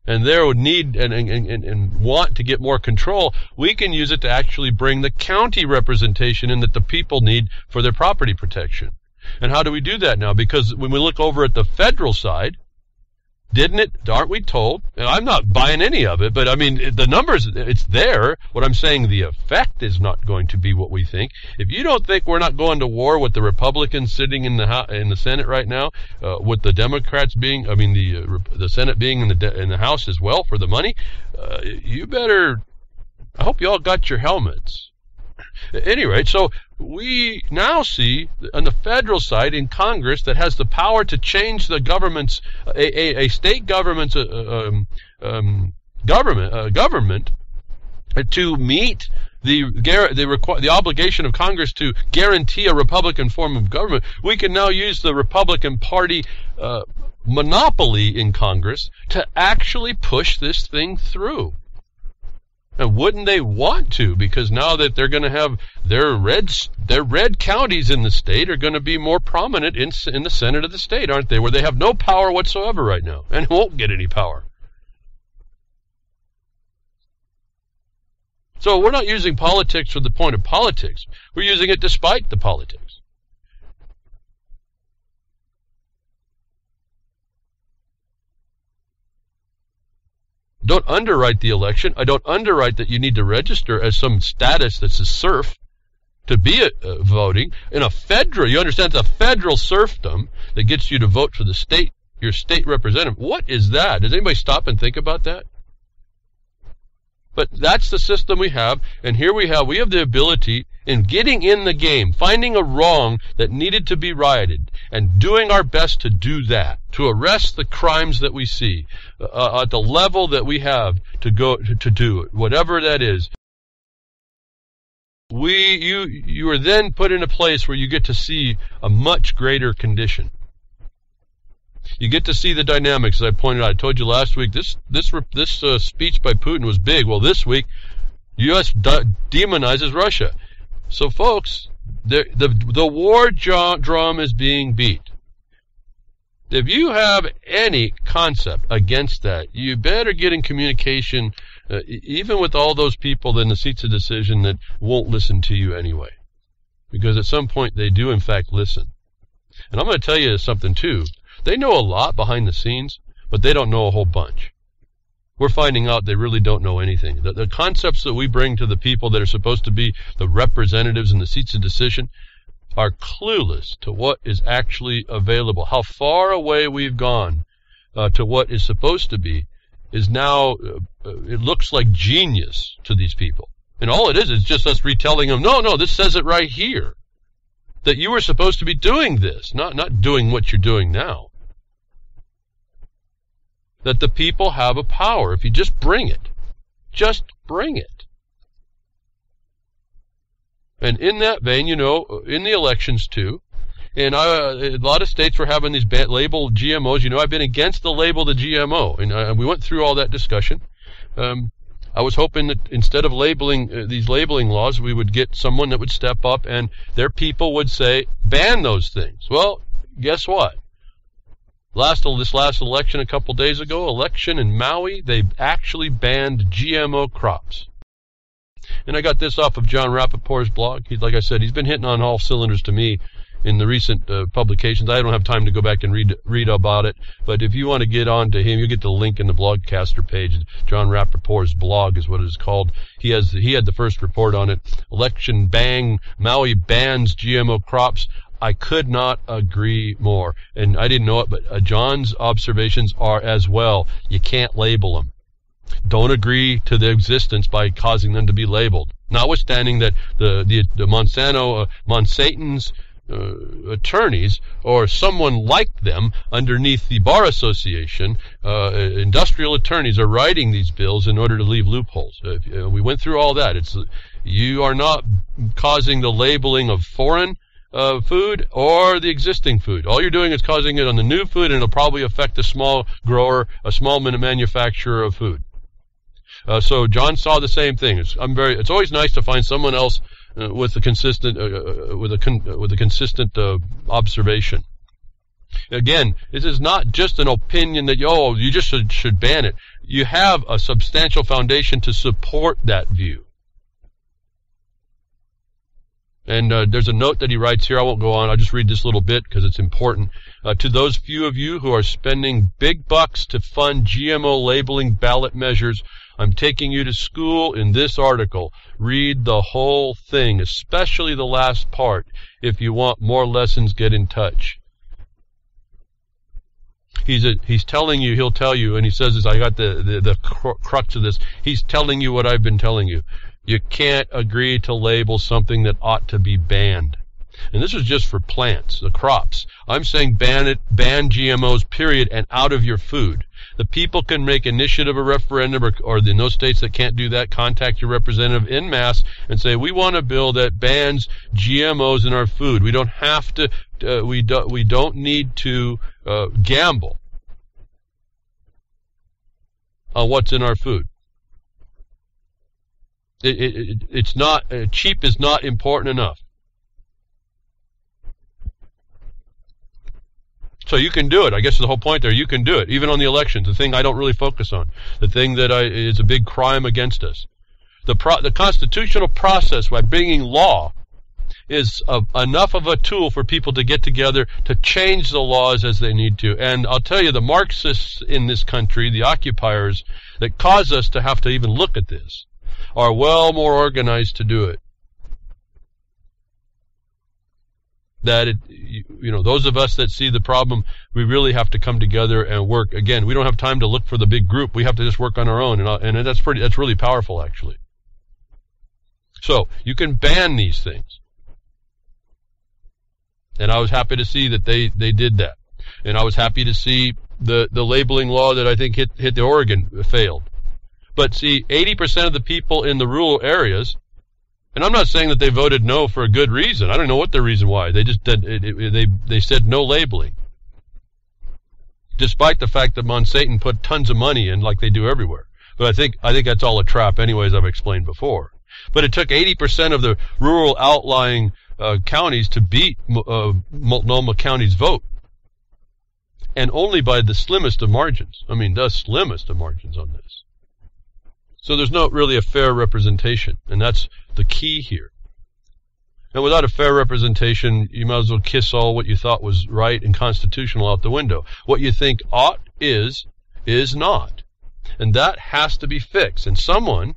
and there would need and want to get more control. We can use it to actually bring the county representation in that the people need for their property protection. And how do we do that now? Because when we look over at the federal side, aren't we told? And I'm not buying any of it, but I mean, the numbers, it's there. What I'm saying, the effect is not going to be what we think. If you don't think we're not going to war with the Republicans sitting in the Senate right now, with the Democrats the Senate being in the House as well for the money, you better, I hope you all got your helmets. At any rate, so we now see on the federal side in Congress that has the power to change the government's, a state government's government to meet the obligation of Congress to guarantee a Republican form of government. We can now use the Republican Party monopoly in Congress to actually push this thing through. And wouldn't they want to? Because now that they're going to have their red counties in the state are going to be more prominent in the Senate of the state, aren't they? Where they have no power whatsoever right now and won't get any power. So we're not using politics for the point of politics. We're using it despite the politics. Don't underwrite the election. I don't underwrite that you need to register as some status that's a serf to be voting. In a federal, you understand, it's a federal serfdom that gets you to vote for the state, your state representative. What is that? Does anybody stop and think about that? But that's the system we have, and here we have the ability in getting in the game, finding a wrong that needed to be righted, and doing our best to do that, to arrest the crimes that we see at the level that we have to go to do it, whatever that is. You are then put in a place where you get to see a much greater condition. You get to see the dynamics, as I pointed out. I told you last week, this speech by Putin was big. Well, this week, U.S. demonizes Russia. So, folks, the war drum is being beat. If you have any concept against that, you better get in communication, even with all those people in the seats of decision that won't listen to you anyway. Because at some point, they do, in fact, listen. And I'm going to tell you something, too. They know a lot behind the scenes, but they don't know a whole bunch. We're finding out they really don't know anything. The concepts that we bring to the people that are supposed to be the representatives in the seats of decision are clueless to what is actually available. How far away we've gone to what is supposed to be is now, it looks like genius to these people. And all it is just us retelling them, no, this says it right here. That you were supposed to be doing this, not doing what you're doing now. That the people have a power if you just bring it. Just bring it. And in that vein, in the elections too, and a lot of states were having these labeled GMOs. I've been against the label the GMO, and we went through all that discussion. I was hoping that instead of labeling these labeling laws, we would get someone that would step up and their people would say, ban those things. Well, guess what? This last election a couple days ago, election in Maui, they actually banned GMO crops. And I got this off of John Rappaport's blog. Like I said, he's been hitting on all cylinders to me in the recent publications. I don't have time to go back and read about it, but if you want to get on to him, you get the link in the blogcaster page. John Rappaport's blog is what it is called. He had the first report on it. Election bang, Maui bans GMO crops. I could not agree more. And I didn't know it, but John's observations are as well. You can't label them. Don't agree to their existence by causing them to be labeled. Notwithstanding that the Monsanto's attorneys or someone like them underneath the Bar Association, industrial attorneys are writing these bills in order to leave loopholes. We went through all that. You are not causing the labeling of foreign food or the existing food. All you're doing is causing it on the new food, and it'll probably affect a small grower, a small manufacturer of food. So John saw the same thing. It's always nice to find someone else with a consistent observation. Again, this is not just an opinion that you just should ban it. You have a substantial foundation to support that view. And there's a note that he writes here. I won't go on. I'll just read this little bit because it's important. To those few of you who are spending big bucks to fund GMO labeling ballot measures, I'm taking you to school in this article. Read the whole thing, especially the last part. If you want more lessons, get in touch. He's telling you, he'll tell you, and he says this, I got the crux of this. He's telling you what I've been telling you. You can't agree to label something that ought to be banned. And this is just for plants, the crops. I'm saying ban it, ban GMOs, period, and out of your food. The people can make initiative or referendum, or in those states that can't do that, contact your representative en masse and say, we want a bill that bans GMOs in our food. We don't have to, we don't need to gamble on what's in our food. It's not, cheap is not important enough. So you can do it. I guess the whole point there, you can do it, even on the elections, the thing I don't really focus on, the thing that is a big crime against us. The constitutional process by bringing law is enough of a tool for people to get together to change the laws as they need to. And I'll tell you, the Marxists in this country, the occupiers that cause us to have to even look at this, are well more organized to do it. That those of us that see the problem, we really have to come together and work. Again, we don't have time to look for the big group. We have to just work on our own, and that's really powerful, actually. So you can ban these things, and I was happy to see that they did that, and I was happy to see the labeling law that I think hit the Oregon failed. But see, 80% of the people in the rural areas. And I'm not saying that they voted no for a good reason. I don't know what the reason why. They just did. They said no labeling, despite the fact that Monsanto put tons of money in, like they do everywhere. But I think that's all a trap, anyways. I've explained before. But it took 80% of the rural outlying counties to beat Multnomah County's vote, and only by the slimmest of margins. I mean, the slimmest of margins on this. So there's not really a fair representation, and that's the key here. And without a fair representation, you might as well kiss all what you thought was right and constitutional out the window. What you think ought is not. And that has to be fixed. And someone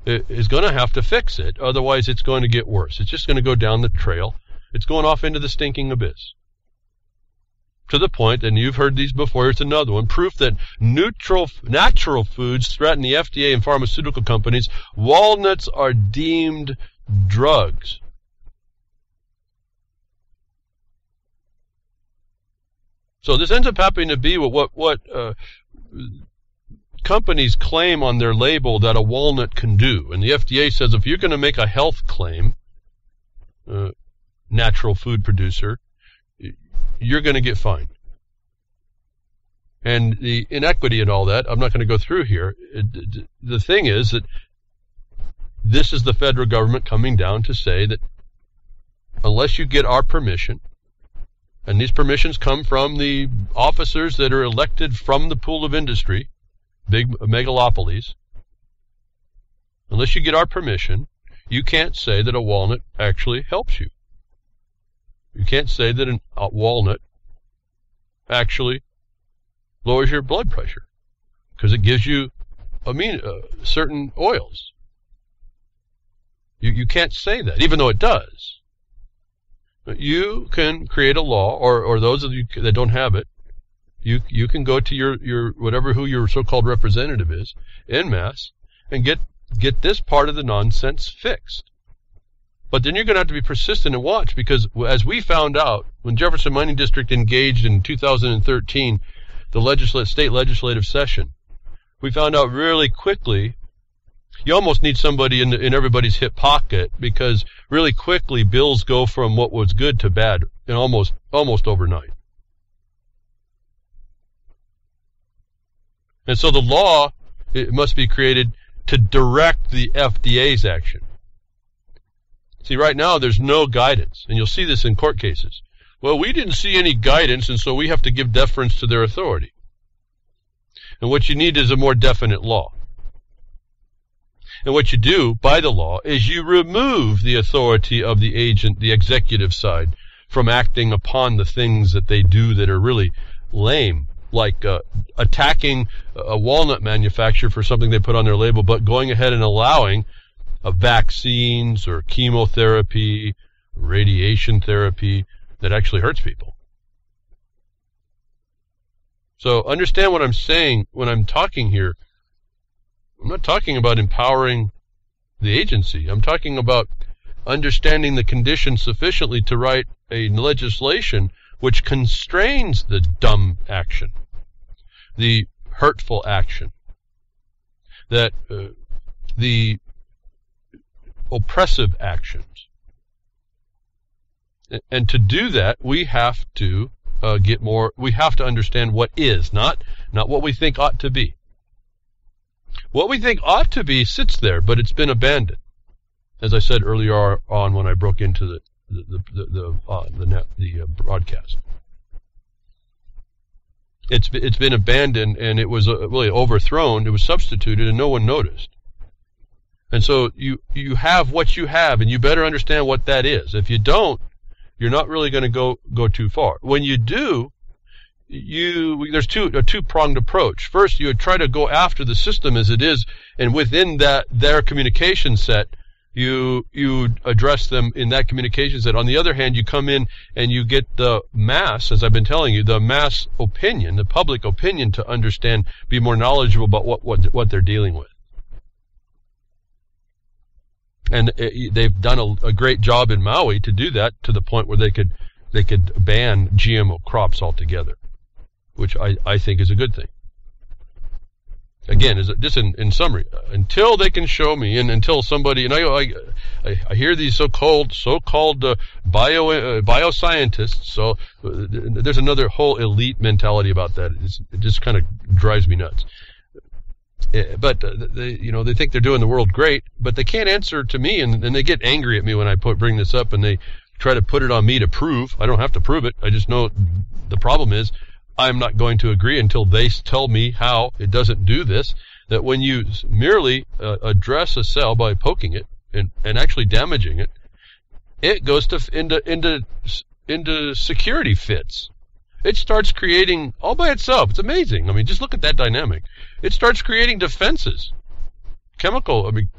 is going to have to fix it, otherwise it's going to get worse. It's just going to go down the trail. It's going off into the stinking abyss. To the point, and you've heard these before, here's another one, proof that natural foods threaten the FDA and pharmaceutical companies. Walnuts are deemed drugs. So this ends up happening to be what companies claim on their label that a walnut can do. And the FDA says if you're going to make a health claim, natural food producer, you're going to get fined. And the inequity and all that, I'm not going to go through here. The thing is that this is the federal government coming down to say that unless you get our permission, and these permissions come from the officers that are elected from the pool of industry, big megalopolies, unless you get our permission, you can't say that a walnut actually helps you. You can't say that a walnut actually lowers your blood pressure because it gives you certain oils. You can't say that, even though it does. You can create a law, or those of you that don't have it, you can go to your who your so-called representative is, en masse, and get this part of the nonsense fixed. But then you're going to have to be persistent and watch, because as we found out when Jefferson Mining District engaged in 2013, the state legislative session, we found out really quickly you almost need somebody in everybody's hip pocket, because really quickly bills go from what was good to bad in almost overnight. And so the law, it must be created to direct the FDA's action. See, right now there's no guidance, and you'll see this in court cases. Well, we didn't see any guidance, and so we have to give deference to their authority. And what you need is a more definite law. And what you do by the law is you remove the authority of the agent, the executive side, from acting upon the things that they do that are really lame, like attacking a walnut manufacturer for something they put on their label, but going ahead and allowing vaccines or chemotherapy, radiation therapy that actually hurts people. So understand what I'm saying when I'm talking here. I'm not talking about empowering the agency. I'm talking about understanding the conditions sufficiently to write a legislation which constrains the dumb action, the hurtful action, that the oppressive actions. And to do that, we have to we have to understand what is, not what we think ought to be. What we think ought to be sits there, but it's been abandoned. As I said earlier on when I broke into the broadcast. It's been abandoned, and it was really overthrown. It was substituted, and no one noticed. And so you have what you have, and you better understand what that is. If you don't, you're not really going to go too far. When you do, there's a two-pronged approach. First, you would try to go after the system as it is, and within their communication set, you address them in that communication set. On the other hand, you come in and you get the mass, as I've been telling you, the mass opinion, the public opinion to understand, be more knowledgeable about what they're dealing with. And they've done a great job in Maui to do that, to the point where they could ban GMO crops altogether, which I think is a good thing. Again, just in summary, until they can show me, and until somebody, and I hear these so-called bioscientists. So there's another whole elite mentality about that. It just kind of drives me nuts. But they think they're doing the world great, but they can't answer to me, and they get angry at me when I bring this up, and they try to put it on me to prove. I don't have to prove it. I just know the problem is I'm not going to agree until they tell me how it doesn't do this. That when you merely address a cell by poking it and actually damaging it, it goes into security fits. It starts creating all by itself. It's amazing. I mean, just look at that dynamic. It starts creating defenses, chemistry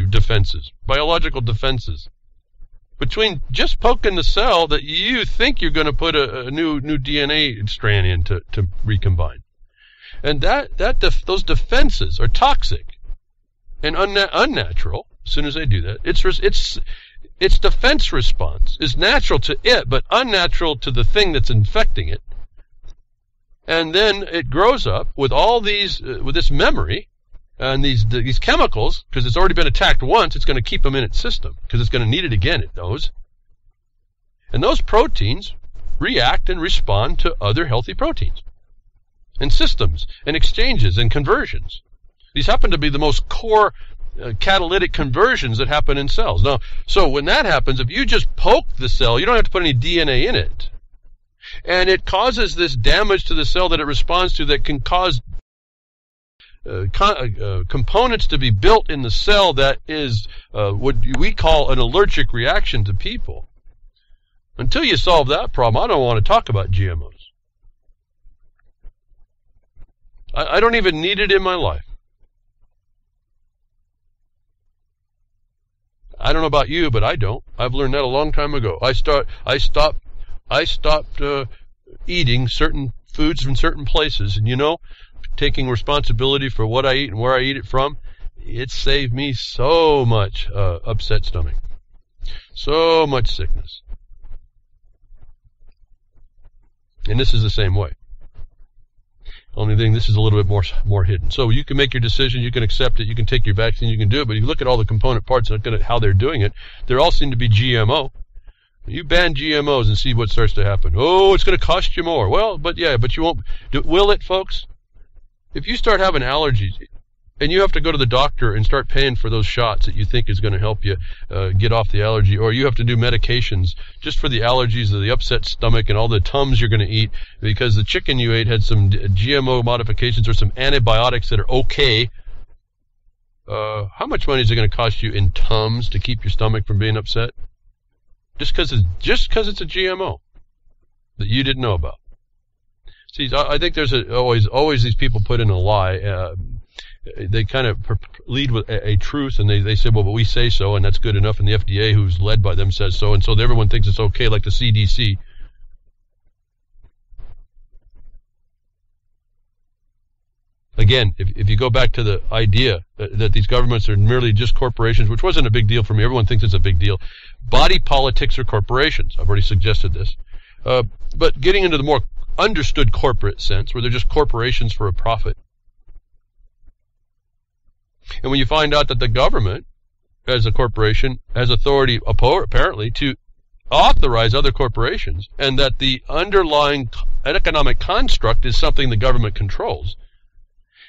defenses, biological defenses. Between just poking the cell that you think you're going to put a new DNA strand in to recombine. And those defenses are toxic and unnatural as soon as they do that. Its defense response is natural to it, but unnatural to the thing that's infecting it. And then it grows up with all these, with this memory and these chemicals, because it's already been attacked once. It's going to keep them in its system because it's going to need it again. It knows, and those proteins react and respond to other healthy proteins, and systems, and exchanges, and conversions. These happen to be the most core catalytic conversions that happen in cells. Now, so when that happens, if you just poke the cell, you don't have to put any DNA in it, and it causes this damage to the cell that it responds to that can cause components to be built in the cell that is what we call an allergic reaction to people. Until you solve that problem, I don't want to talk about GMOs. I don't even need it in my life. I don't know about you, but I don't. I've learned that a long time ago. I stopped eating certain foods from certain places, and taking responsibility for what I eat and where I eat it from, it saved me so much upset stomach, so much sickness. And this is the same way. Only thing, this is a little bit more hidden. So you can make your decision, you can accept it, you can take your vaccine, you can do it, but if you look at all the component parts and look at how they're doing it, they all seem to be GMO. You ban GMOs and see what starts to happen. Oh, it's going to cost you more. Well, but you won't. Will it, folks? If you start having allergies, and you have to go to the doctor and start paying for those shots that you think is going to help you get off the allergy, or you have to do medications just for the allergies or the upset stomach and all the Tums you're going to eat because the chicken you ate had some GMO modifications or some antibiotics that are okay, how much money is it going to cost you in Tums to keep your stomach from being upset? Just because it's a GMO that you didn't know about. See, I think there's always these people put in a lie. They kind of lead with a truth, and they say, well, but we say so, and that's good enough, and the FDA, who's led by them, says so, and so everyone thinks it's okay, like the CDC. Again, if you go back to the idea that these governments are merely just corporations, which wasn't a big deal for me. Everyone thinks it's a big deal. Body politics are corporations. I've already suggested this. But getting into the more understood corporate sense, where they're just corporations for a profit. And when you find out that the government, as a corporation, has authority, apparently, to authorize other corporations, and that the underlying economic construct is something the government controls,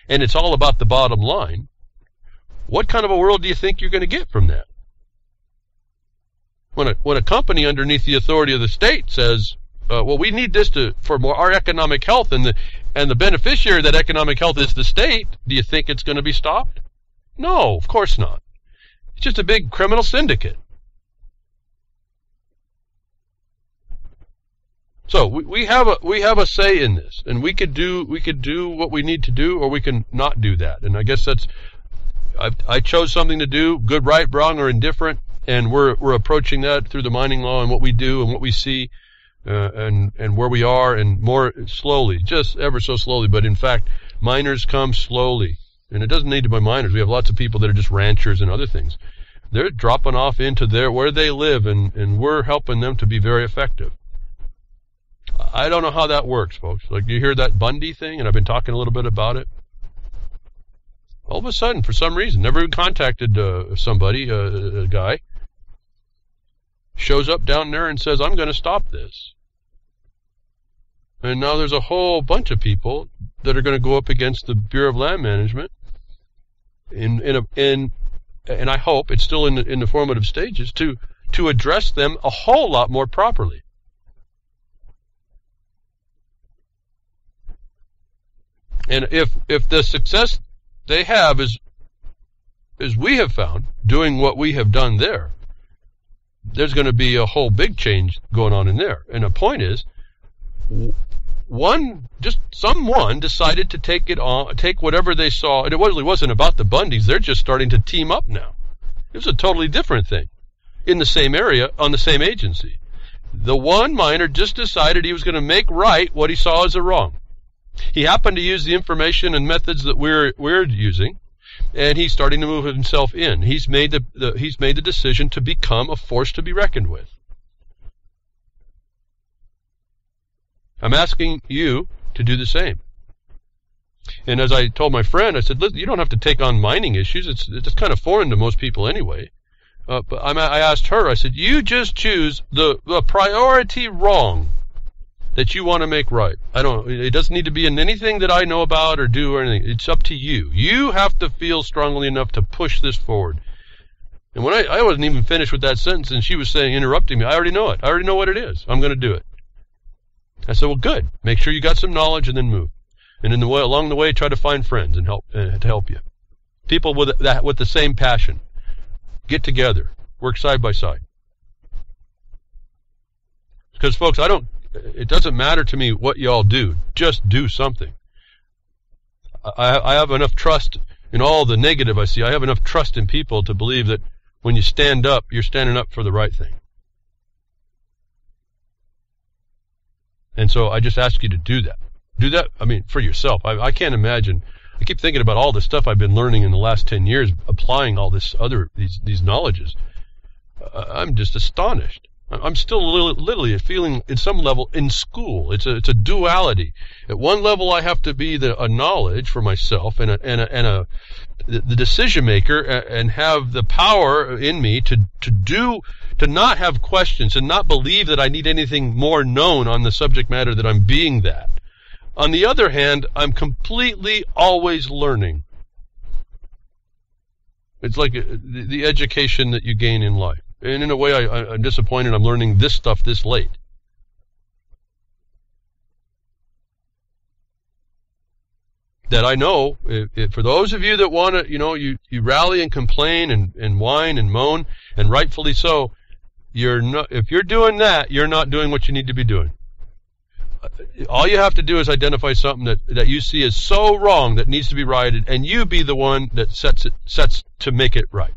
and it's all about the bottom line, what kind of a world do you think you're going to get from that? When a company underneath the authority of the state says, well, we need this for our economic health, and the beneficiary of that economic health is the state, do you think it's going to be stopped? No, of course not. It's just a big criminal syndicate. So we have a say in this, and we could do what we need to do, or we can not do that. And I guess I chose something to do, good, right, wrong, or indifferent, and we're approaching that through the mining law and what we do and what we see, and where we are, and more slowly, just ever so slowly. But in fact, miners come slowly, and it doesn't need to be miners. We have lots of people that are just ranchers and other things. They're dropping off into where they live, and we're helping them to be very effective. I don't know how that works, folks. Like, you hear that Bundy thing, and I've been talking a little bit about it. All of a sudden, for some reason, never even contacted somebody, a guy, shows up down there and says, I'm going to stop this. And now there's a whole bunch of people that are going to go up against the Bureau of Land Management and I hope it's still in the formative stages to address them a whole lot more properly. And if the success they have is we have found doing what we have done there, there's going to be a whole big change going on in there. And the point is, someone decided to take whatever they saw, and it really wasn't about the Bundys. They're just starting to team up now. It was a totally different thing in the same area on the same agency. The one miner just decided he was going to make right what he saw as a wrong. He happened to use the information and methods that we're using, and he's starting to move himself in. He's made the decision to become a force to be reckoned with. I'm asking you to do the same. And as I told my friend, I said, listen, you don't have to take on mining issues. It's kind of foreign to most people anyway. But I asked her, I said, you just choose the priority wrong that you want to make right. It doesn't need to be in anything that I know about or do or anything. It's up to you. You have to feel strongly enough to push this forward. And when I wasn't even finished with that sentence, and she was interrupting me, I already know it. I already know what it is. I'm going to do it. I said, well, good. Make sure you got some knowledge and then move. And along the way, try to find friends and to help you. People with the same passion. Get together. Work side by side. Because, folks, it doesn't matter to me what y'all do. Just do something. I have enough trust in all the negative I see. I have enough trust in people to believe that when you stand up, you're standing up for the right thing. And so I just ask you to do that. Do that, for yourself. I can't imagine. I keep thinking about all the stuff I've been learning in the last 10 years, applying all these knowledges. I'm just astonished. I'm still literally feeling, in some level, in school. It's a duality. At one level, I have to be a knowledge for myself and the decision maker, and have the power in me to not have questions and not believe that I need anything more known on the subject matter that I'm being that. On the other hand, I'm completely always learning. It's like the education that you gain in life. And in a way, I'm disappointed I'm learning this stuff this late. That I know, for those of you that want to, you rally and complain and whine and moan, and rightfully so, if you're doing that, you're not doing what you need to be doing. All you have to do is identify something that you see as so wrong that needs to be righted, and you be the one that sets to make it right.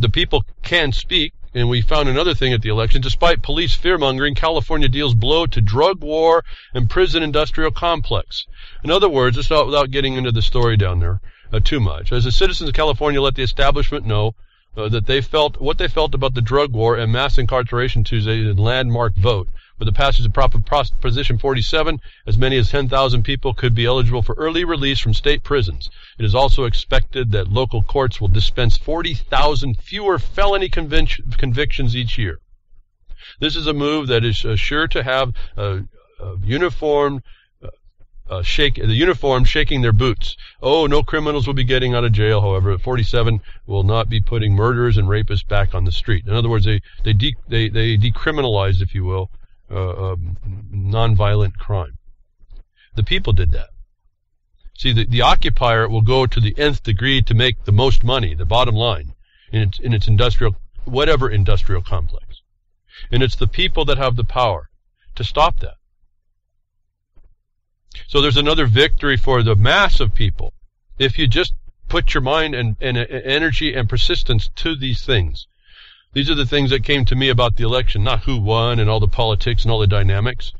The people can speak, And we found another thing at the election. Despite police fear-mongering, California deals blow to drug war and prison industrial complex. In other words, it's not without getting into the story down there too much. As the citizens of California let the establishment know that they felt what they felt about the drug war and mass incarceration Tuesday in landmark vote. With the passage of Proposition 47, as many as 10,000 people could be eligible for early release from state prisons. It is also expected that local courts will dispense 40,000 fewer felony convictions each year. This is a move that is sure to have the uniform shaking their boots. Oh, no criminals will be getting out of jail. However, 47 will not be putting murderers and rapists back on the street. In other words, they decriminalized, if you will, nonviolent crime. The people did that. See, the occupier will go to the nth degree to make the most money, the bottom line, in its industrial complex. And it's the people that have the power to stop that. So there's another victory for the mass of people if you just put your mind and energy and persistence to these things. These are the things that came to me about the election, not who won and all the politics and all the dynamics.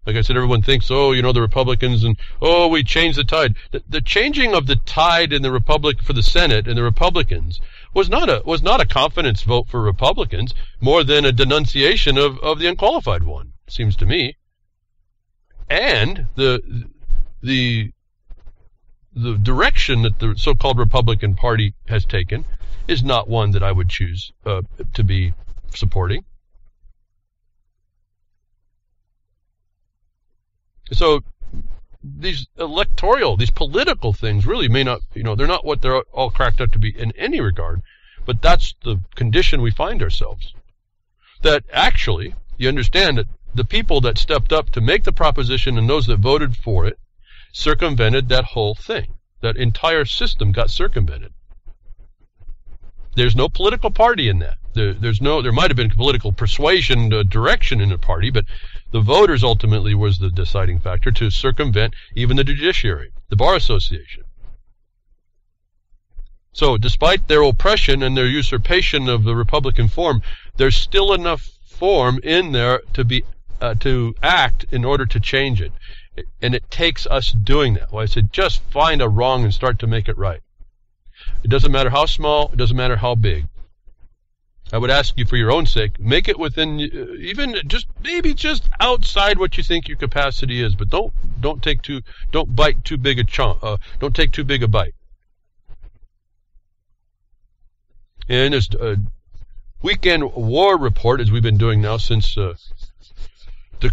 Like I said, everyone thinks, the Republicans and, we changed the tide. The changing of the tide in the Republic for the Senate and the Republicans was not a confidence vote for Republicans, more than a denunciation of the unqualified one, seems to me. And the direction that the so-called Republican Party has taken is not one that I would choose to be supporting. So these political things really may not, they're not what they're all cracked up to be in any regard, but that's the condition we find ourselves. That actually, you understand that the people that stepped up to make the proposition and those that voted for it circumvented that whole thing. That entire system got circumvented. There's no political party in that. There might have been political persuasion, direction in the party, but the voters ultimately was the deciding factor to circumvent even the judiciary, the Bar Association. So despite their oppression and their usurpation of the Republican form, there's still enough form in there to act in order to change it. And it takes us doing that. Well, I said, just find a wrong and start to make it right. It doesn't matter how small, it doesn't matter how big. I would ask you for your own sake, make it within, maybe just outside what you think your capacity is, but don't take too big a bite. And this weekend war report, as we've been doing now since the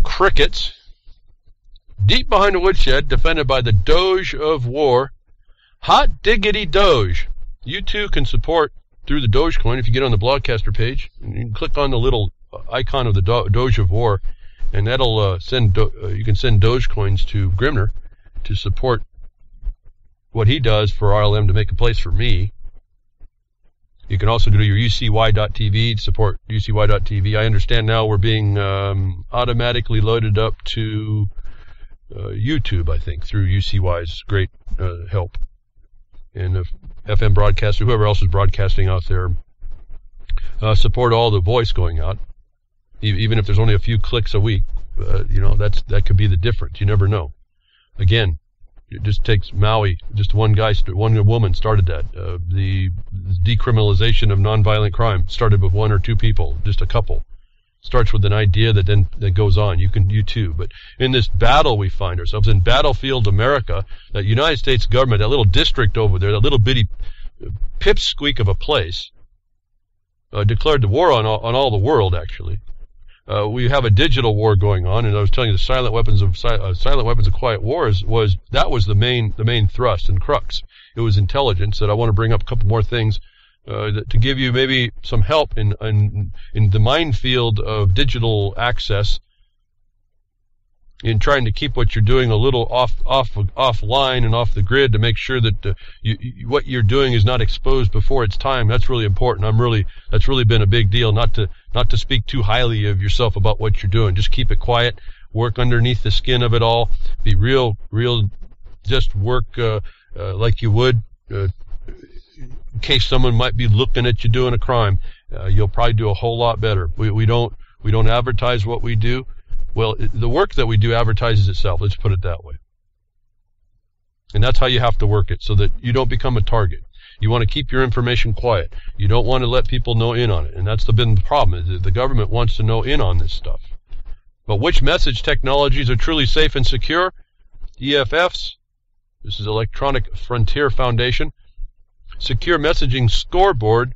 crickets, deep behind the woodshed, defended by the Doge of war. Hot diggity Doge. You too can support through the Dogecoin if you get on the Blogcaster page. And you can click on the little icon of the Doge of war, and that'll you can send Dogecoins to Grimner to support what he does for RLM to make a place for me. You can also go to your UCY.tv to support UCY.tv. I understand now we're being automatically loaded up to YouTube, I think, through UCY's great help. And the FM broadcaster, whoever else is broadcasting out there, support all the voice going out, even if there's only a few clicks a week. That could be the difference. You never know. Again, it just takes Maui. Just one woman started that. The decriminalization of nonviolent crime started with one or two people, just a couple. Starts with an idea that goes on. You too. But in this battle we find ourselves, in Battlefield America, that United States government, that little district over there, that little bitty pipsqueak of a place, declared the war on all the world, actually. We have a digital war going on, and I was telling you the silent weapons of quiet wars was the main thrust and crux. It was intelligence. That I want to bring up a couple more things to give you maybe some help in the minefield of digital access, in trying to keep what you're doing a little offline and off the grid, to make sure that what you're doing is not exposed before its time. That's really important. That's really been a big deal. Not to speak too highly of yourself about what you're doing. Just keep it quiet. Work underneath the skin of it all. Be real. Just work like you would. In case someone might be looking at you doing a crime, you'll probably do a whole lot better. We don't advertise what we do. Well, the work that we do advertises itself. Let's put it that way. And that's how you have to work it, so that you don't become a target. You want to keep your information quiet. You don't want to let people know in on it. And that's been the problem, is the government wants to know in on this stuff. But which message technologies are truly safe and secure? EFFs. This is Electronic Frontier Foundation. Secure Messaging Scoreboard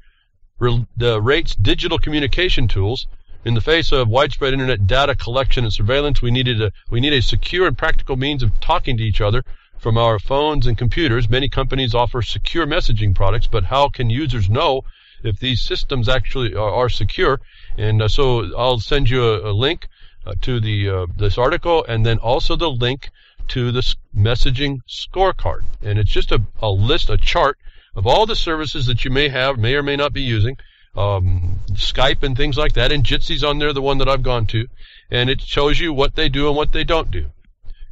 rates digital communication tools. In the face of widespread internet data collection and surveillance, we need a secure and practical means of talking to each other from our phones and computers. Many companies offer secure messaging products, but how can users know if these systems actually are secure? And so I'll send you a link to this article, and then also the link to the messaging scorecard. And it's just a chart of all the services that you may or may not be using, Skype and things like that, and Jitsy's on there, the one that I've gone to, and it shows you what they do and what they don't do.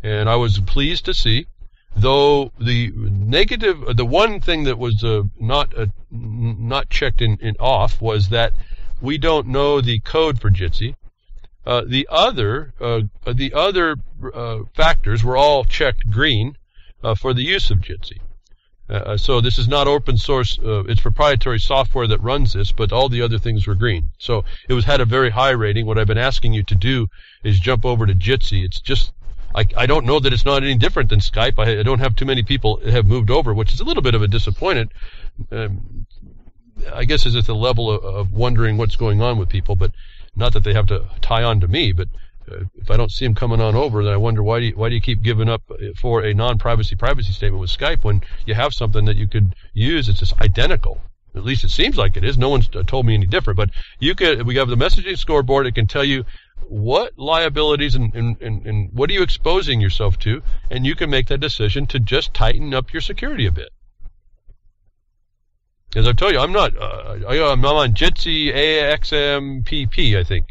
And I was pleased to see, though the one thing that was not checked in off was that we don't know the code for Jitsi. The other factors were all checked green for the use of Jitsi. So this is not open source. It's proprietary software that runs this, but all the other things were green. So it had a very high rating. What I've been asking you to do is jump over to Jitsi. It's just, I don't know that it's not any different than Skype. I don't have too many people have moved over, which is a little bit of a disappointment. I guess it's at the level of wondering what's going on with people, but not that they have to tie on to me, but if I don't see them coming on over, then I wonder why do you keep giving up for a non-privacy privacy statement with Skype when you have something that you could use. It's just identical. At least it seems like it is. No one's told me any different. But we have the messaging scoreboard. It can tell you what liabilities and what are you exposing yourself to, and you can make that decision to just tighten up your security a bit. As I've told you, I'm on Jitsi AXMPP, I think.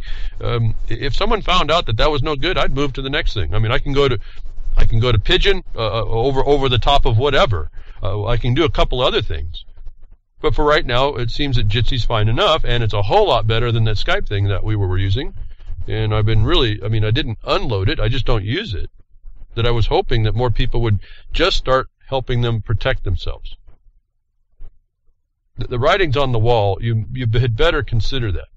If someone found out that was no good, I'd move to the next thing. I mean, I can go to Pigeon, over the top of whatever. I can do a couple other things. But for right now, it seems that Jitsi's fine enough, and it's a whole lot better than that Skype thing that we were using. And I've been I didn't unload it, I just don't use it. That I was hoping that more people would just start helping them protect themselves. The writing's on the wall. You had better consider that.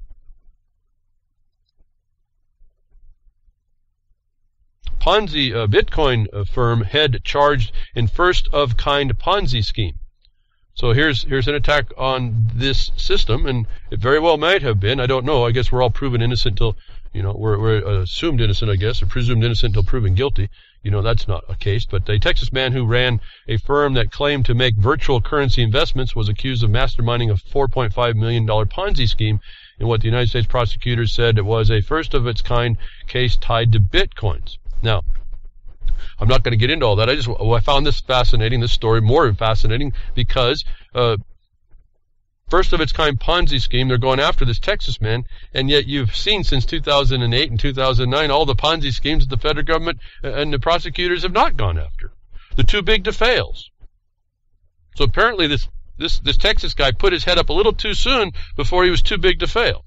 Ponzi Bitcoin firm head charged in first-of-kind Ponzi scheme. So here's an attack on this system, and it very well might have been. I don't know. I guess we're all proven innocent till, we're assumed innocent, I guess, or presumed innocent until proven guilty. That's not a case. But a Texas man who ran a firm that claimed to make virtual currency investments was accused of masterminding a $4.5 million Ponzi scheme in what the United States prosecutors said it was a first-of-its-kind case tied to Bitcoins. Now, I'm not going to get into all that. I found this fascinating, this story more fascinating, because first-of-its-kind Ponzi scheme, they're going after this Texas man, and yet you've seen since 2008 and 2009 all the Ponzi schemes that the federal government and the prosecutors have not gone after. They're too big to fail. So apparently this Texas guy put his head up a little too soon before he was too big to fail.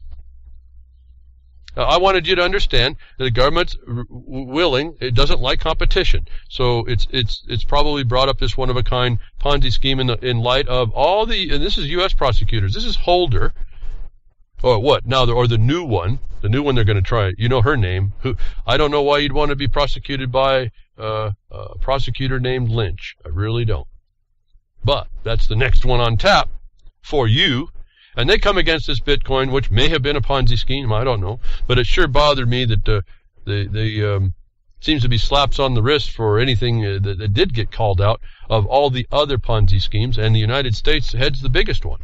I wanted you to understand that the government's willing. It doesn't like competition, so it's probably brought up this one-of-a-kind Ponzi scheme in light of all the. And this is U.S. prosecutors. This is Holder, or what now? Or the new one they're going to try. Her name. Who I don't know why you'd want to be prosecuted by a prosecutor named Lynch. I really don't. But that's the next one on tap for you. And they come against this Bitcoin, which may have been a Ponzi scheme, I don't know. But it sure bothered me that they seems to be slaps on the wrist for anything that did get called out of all the other Ponzi schemes, and the United States heads the biggest one.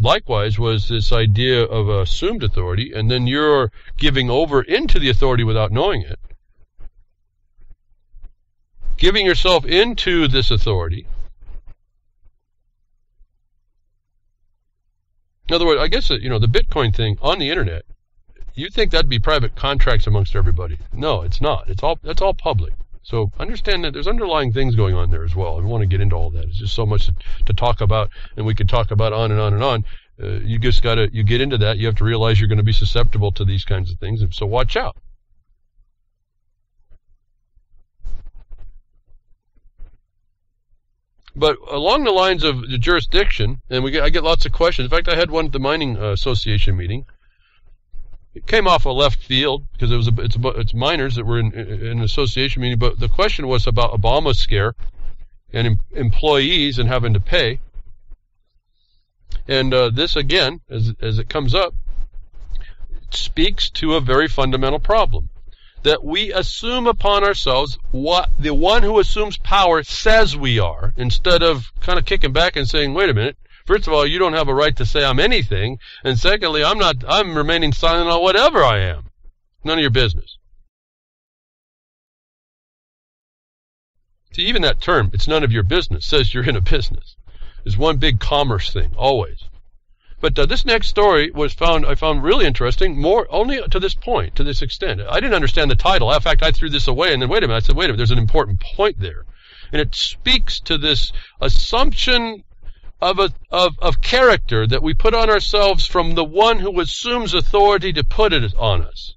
Likewise was this idea of assumed authority, and then you're giving over into the authority without knowing it. Giving yourself into this authority. In other words, I guess the Bitcoin thing on the internet, you think that'd be private contracts amongst everybody. No, it's not. That's all public. So understand that there's underlying things going on there as well. I don't want to get into all that. It's just so much to talk about, and we could talk about on and on and on. You get into that, you have to realize you're going to be susceptible to these kinds of things, and so watch out. But along the lines of the jurisdiction, and I get lots of questions. In fact, I had one at the Mining Association meeting. It came off a left field because it's miners that were in an association meeting, but the question was about Obama's scare and employees and having to pay. And this, again, as it comes up, speaks to a very fundamental problem. That we assume upon ourselves what the one who assumes power says we are, instead of kind of kicking back and saying, wait a minute, first of all, you don't have a right to say I'm anything, and secondly, I'm remaining silent on whatever I am. None of your business. See, even that term, it's none of your business, says you're in a business. It's one big commerce thing, always. But this next story I found really interesting, more only to this point, to this extent. I didn't understand the title. In fact, I threw this away, and then wait a minute, there's an important point there. And it speaks to this assumption of character that we put on ourselves from the one who assumes authority to put it on us.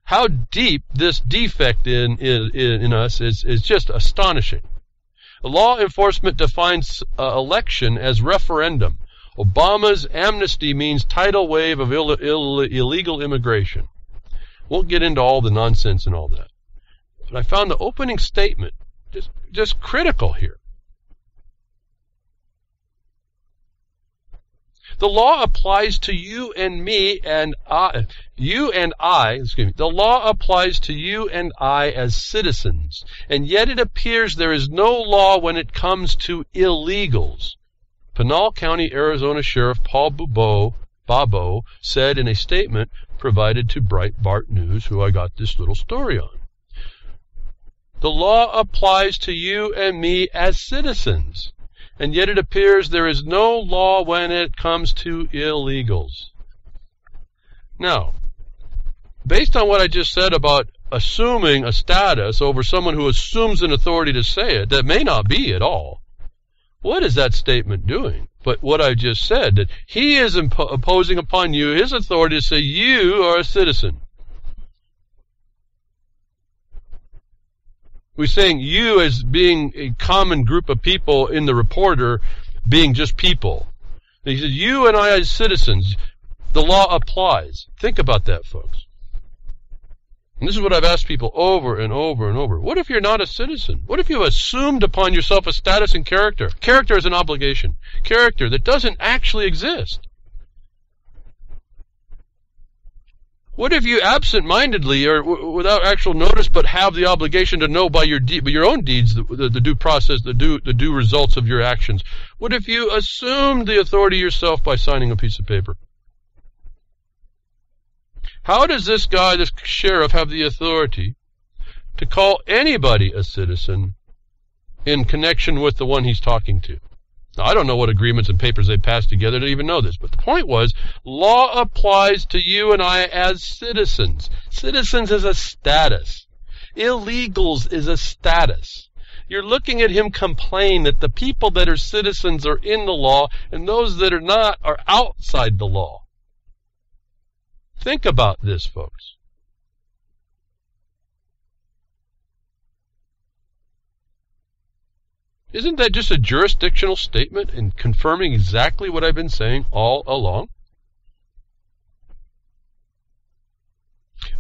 How deep this defect in us is just astonishing. Law enforcement defines election as referendum. Obama's amnesty means tidal wave of illegal immigration. Won't get into all the nonsense and all that. But I found the opening statement just critical here. The law applies to you and me and I. The law applies to you and I as citizens, and yet it appears there is no law when it comes to illegals. Pinal County, Arizona Sheriff Paul Babo said in a statement provided to Breitbart News, who I got this little story on. The law applies to you and me as citizens, and yet it appears there is no law when it comes to illegals. Now, based on what I just said about assuming a status over someone who assumes an authority to say it, that may not be at all, what is that statement doing? But what I just said, that he is imposing upon you his authority to say you are a citizen. We're saying you as being a common group of people in the reporter being just people. And he says, you and I as citizens, the law applies. Think about that, folks. And this is what I've asked people over and over and over. What if you're not a citizen? What if you assumed upon yourself a status and character? Character is an obligation. Character that doesn't actually exist. What if you absent-mindedly or without actual notice but have the obligation to know by your own deeds the due process, the due results of your actions? What if you assumed the authority yourself by signing a piece of paper? How does this guy, this sheriff, have the authority to call anybody a citizen in connection with the one he's talking to? Now, I don't know what agreements and papers they passed together to even know this, but the point was, law applies to you and I as citizens. Citizens is a status. Illegals is a status. You're looking at him complain that the people that are citizens are in the law, and those that are not are outside the law. Think about this, folks. Isn't that just a jurisdictional statement and confirming exactly what I've been saying all along?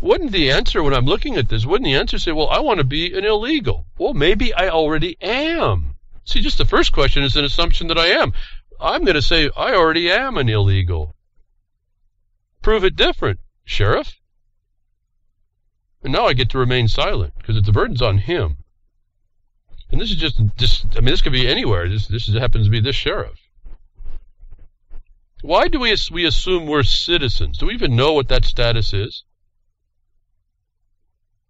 Wouldn't the answer, when I'm looking at this, wouldn't the answer say, well, I want to be an illegal? Well, maybe I already am. See, just the first question is an assumption that I am. I'm going to say, I already am an illegal. Prove it different, Sheriff. And now I get to remain silent, because the burden's on him. And this is just this could be anywhere. This happens to be this sheriff. Why do we assume we're citizens? Do we even know what that status is?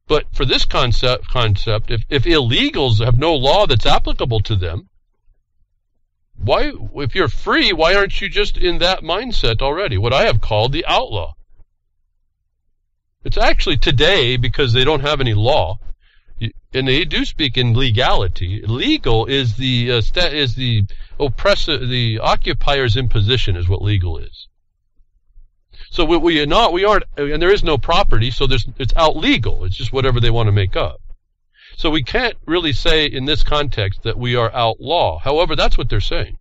But for this concept, if illegals have no law that's applicable to them, why, if you're free, why aren't you just in that mindset already? What I have called the outlaw. It's actually today, because they don't have any law, And they do speak in legality. Legal is the oppressor, the occupier's imposition is what legal is. So we aren't, and there is no property, so it's out legal. It's just whatever they want to make up. So we can't really say in this context that we are outlaw. However, that's what they're saying.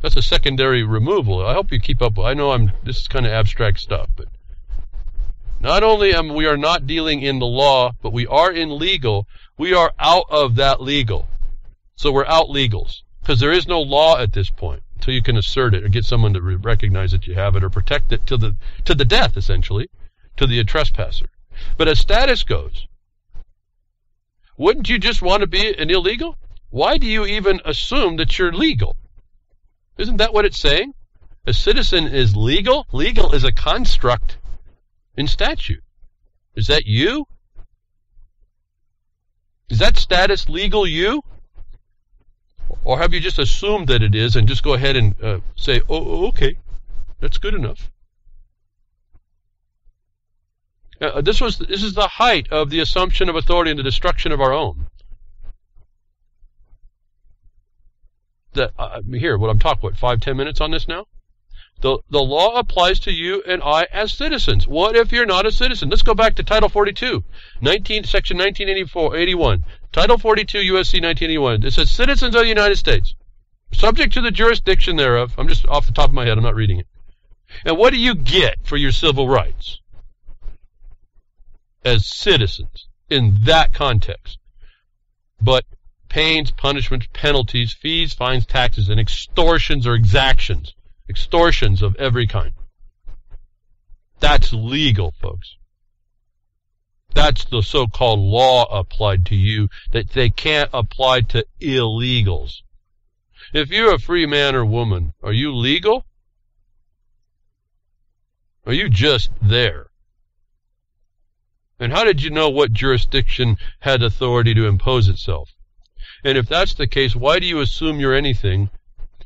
That's a secondary removal. I hope you keep up. I know this is kind of abstract stuff, but not only we are not dealing in the law, but we are in legal. We are out of that legal. So we're out legals. Because there is no law at this point until you can assert it or get someone to recognize that you have it or protect it to the death, essentially, to the trespasser. But as status goes, wouldn't you just want to be an illegal? Why do you even assume that you're legal? Isn't that what it's saying? A citizen is legal? Legal is a construct in statute. Is that you? Is that status legal you? Or have you just assumed that it is and just go ahead and say, oh, okay, that's good enough? This is the height of the assumption of authority and the destruction of our own. Here, what I'm talking, 5-10 minutes on this now? The law applies to you and I as citizens. What if you're not a citizen? Let's go back to Title 42, Section 1981. Title 42, USC 1981. It says, citizens of the United States, subject to the jurisdiction thereof. I'm just off the top of my head. I'm not reading it. And what do you get for your civil rights as citizens in that context? But pains, punishments, penalties, fees, fines, taxes, and extortions or exactions. Extortions of every kind. That's legal, folks. That's the so-called law applied to you that they can't apply to illegals. If you're a free man or woman, are you legal? Are you just there? And how did you know what jurisdiction had authority to impose itself? And if that's the case, why do you assume you're anything?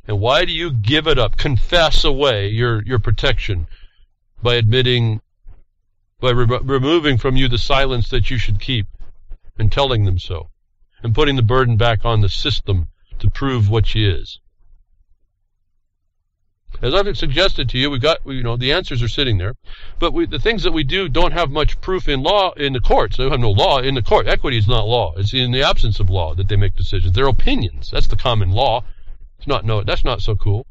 And why do you give it up, confess away your protection by removing from you the silence that you should keep and telling them so and putting the burden back on the system to prove what she is? As I've suggested to you, the answers are sitting there, but the things that we do don't have much proof in law in the courts. They have no law in the court. Equity is not law. It's in the absence of law that they make decisions. They're opinions. That's the common law. That's not so cool.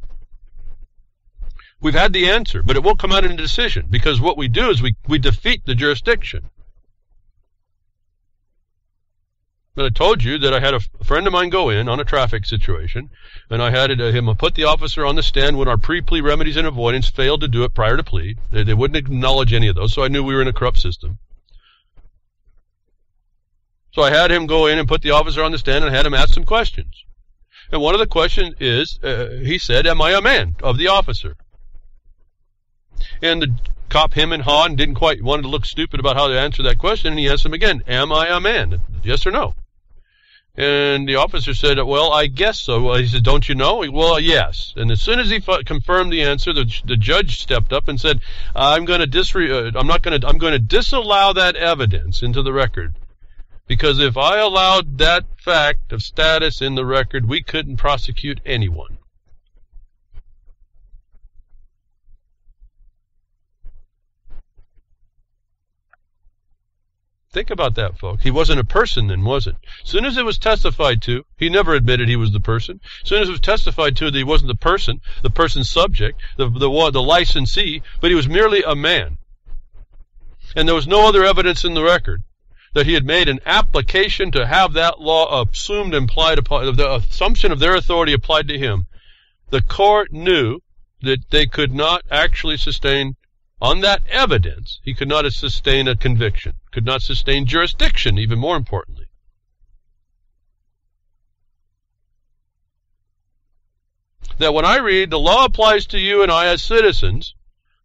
We've had the answer, but it won't come out in a decision because what we do is we defeat the jurisdiction. But I told you that I had a friend of mine go in on a traffic situation, and I had him put the officer on the stand when our pre-plea remedies and avoidance failed to do it prior to plea. They wouldn't acknowledge any of those, so I knew we were in a corrupt system. So I had him go in and put the officer on the stand and I had him ask some questions. And one of the questions is, he said, am I a man of the officer? And the cop him and hawed and wanted to look stupid about how to answer that question, and he asked him again, am I a man? Yes or no? And the officer said, well, I guess so. Well, he said, don't you know? Well, yes. And as soon as he confirmed the answer, the judge stepped up and said, I'm going to disallow that evidence into the record. Because if I allowed that fact of status in the record, we couldn't prosecute anyone. Think about that, folks. He wasn't a person then, was it? As soon as it was testified to, he never admitted he was the person. As soon as it was testified to that he wasn't the person's subject, the licensee, but he was merely a man. And there was no other evidence in the record that he had made an application to have that law assumed and applied upon, the assumption of their authority applied to him. The court knew that they could not actually sustain, on that evidence, he could not sustain a conviction, could not sustain jurisdiction, even more importantly. That when I read, the law applies to you and I as citizens,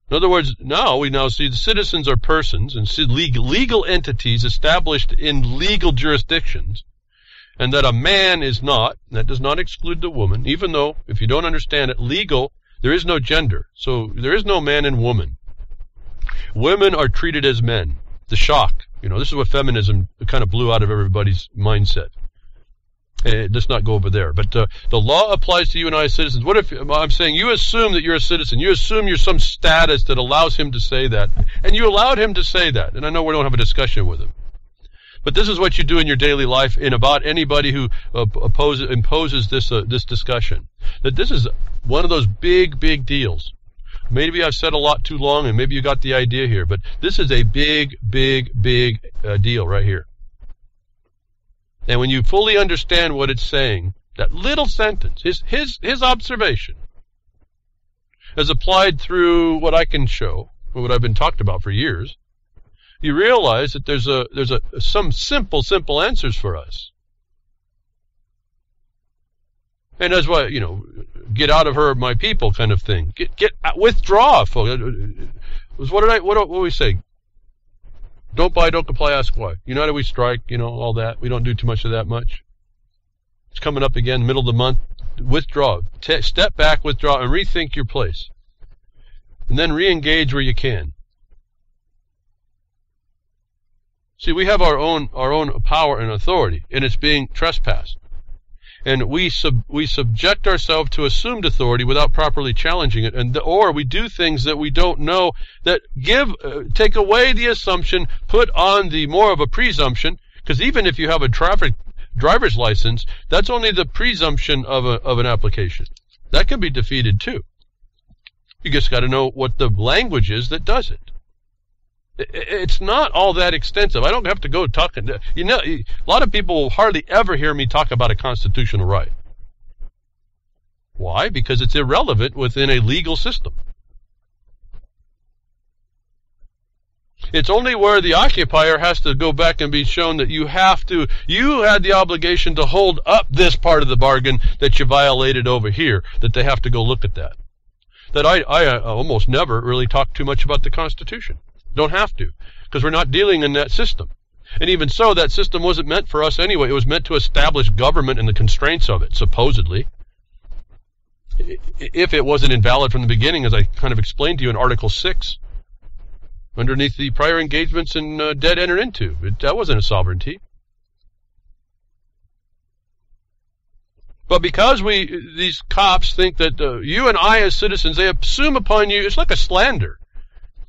in other words, we now see the citizens are persons and legal entities established in legal jurisdictions, and that a man is not. That does not exclude the woman, even though, if you don't understand it, legal, there is no gender. So there is no man and woman. Women are treated as men. the shock. This is what feminism kind of blew out of everybody's mindset. Let's not go over there. But the law applies to you and I as citizens. What if I'm saying you assume that you're a citizen? You assume you're some status that allows him to say that. And you allowed him to say that. And I know we don't have a discussion with him. But this is what you do in your daily life in about anybody who imposes this discussion. That this is one of those big, big deals. Maybe I've said a lot too long, and maybe you got the idea here. But this is a big, big, big deal right here. And when you fully understand what it's saying, that little sentence, his observation, as applied through what I can show, what I've been talked about for years, you realize that there's some simple answers for us. And as what, get out of her, my people kind of thing. Withdraw, folks. What do we say? Don't buy, don't comply, ask why. United we strike, all that. We don't do too much of that much. It's coming up again, middle of the month. Withdraw. Step back, withdraw, and rethink your place. And then re-engage where you can. See, we have our own power and authority, and it's being trespassed. And we subject ourselves to assumed authority without properly challenging it, or we do things that we don't know that take away the assumption, put on the more of a presumption. Because even if you have a driver's license, that's only the presumption of an application. That can be defeated too. You just got to know what the language is that does it. It's not all that extensive. I don't have to go talking. A lot of people will hardly ever hear me talk about a constitutional right. Why? Because it's irrelevant within a legal system. It's only where the occupier has to go back and be shown that you had the obligation to hold up this part of the bargain that you violated over here, that they have to go look at that. That I almost never really talk too much about the Constitution. Don't have to, because we're not dealing in that system. And even so, that system wasn't meant for us anyway. It was meant to establish government and the constraints of it, supposedly. If it wasn't invalid from the beginning, as I kind of explained to you in Article 6, underneath the prior engagements and debt entered into. That wasn't a sovereignty. But because these cops think that you and I as citizens, they assume upon you, it's like a slander.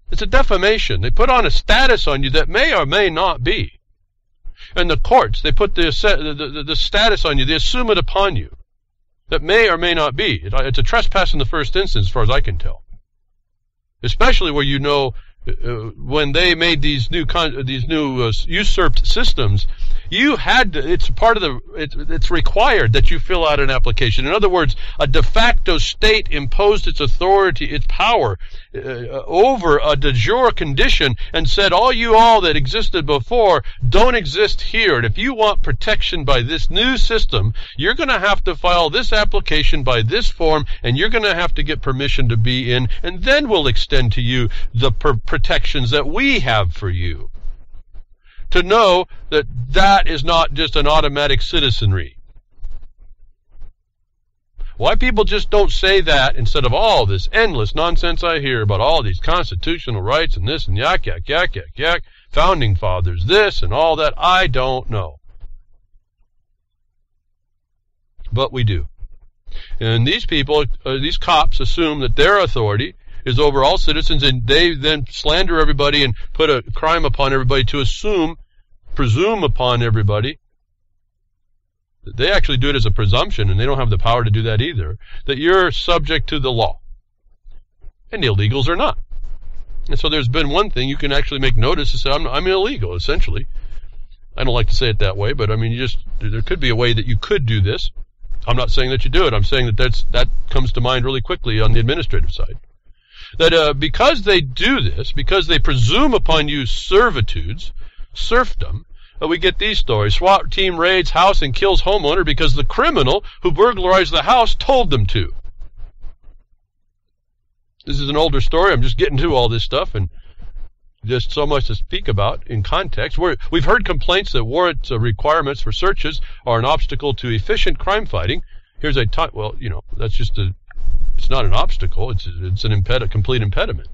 It's a defamation. They put on a status on you that may or may not be. And the courts, they put the status on you, they assume it upon you that may or may not be. It's a trespass in the first instance, as far as I can tell. Especially where when they made these new usurped systems, you had to, it's required that you fill out an application. In other words, a de facto state imposed its authority, its power over a de jure condition and said all that existed before don't exist here. And if you want protection by this new system, you're going to have to file this application by this form, and you're going to have to get permission to be in, and then we'll extend to you the protections that we have for you. To know that is not just an automatic citizenry. Why people just don't say that instead of all this endless nonsense I hear about all these constitutional rights and this and yak, founding fathers, this and all that, I don't know. But we do. And these people, these cops, assume that their authority is over all citizens, and they then slander everybody and put a crime upon everybody to presume upon everybody. They actually do it as a presumption, and they don't have the power to do that either, that you're subject to the law. And the illegals are not. And so there's been one thing you can actually make notice and say, I'm illegal, essentially. I don't like to say it that way, but I mean, there could be a way that you could do this. I'm not saying that you do it. I'm saying that comes to mind really quickly on the administrative side. That because they do this, because they presume upon you servitudes, serfdom, we get these stories. SWAT team raids house and kills homeowner because the criminal who burglarized the house told them to. This is an older story. I'm just getting to all this stuff and just so much to speak about in context. We've heard complaints that warrant requirements for searches are an obstacle to efficient crime fighting. Here's that's just it's not an obstacle. It's a complete impediment.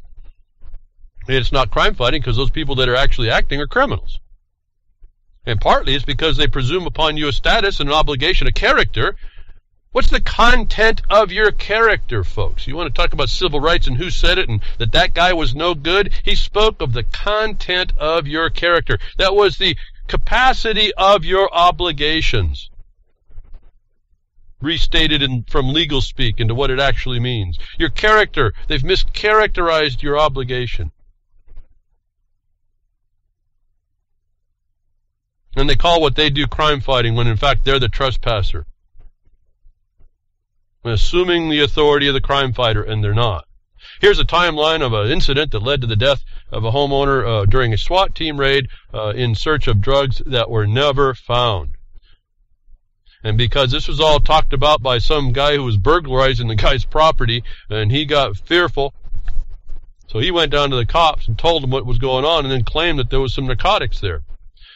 It's not crime fighting because those people that are actually acting are criminals. And partly it's because they presume upon you a status and an obligation, a character. What's the content of your character, folks? You want to talk about civil rights and who said it and that guy was no good? He spoke of the content of your character. That was the capacity of your obligations. Restated from legal speak into what it actually means. Your character, they've mischaracterized your obligation. And they call what they do crime fighting when in fact they're the trespasser. Assuming the authority of the crime fighter, and they're not. Here's a timeline of an incident that led to the death of a homeowner during a SWAT team raid in search of drugs that were never found. And because this was all talked about by some guy who was burglarizing the guy's property, and he got fearful, so he went down to the cops and told them what was going on, and then claimed that there was some narcotics there.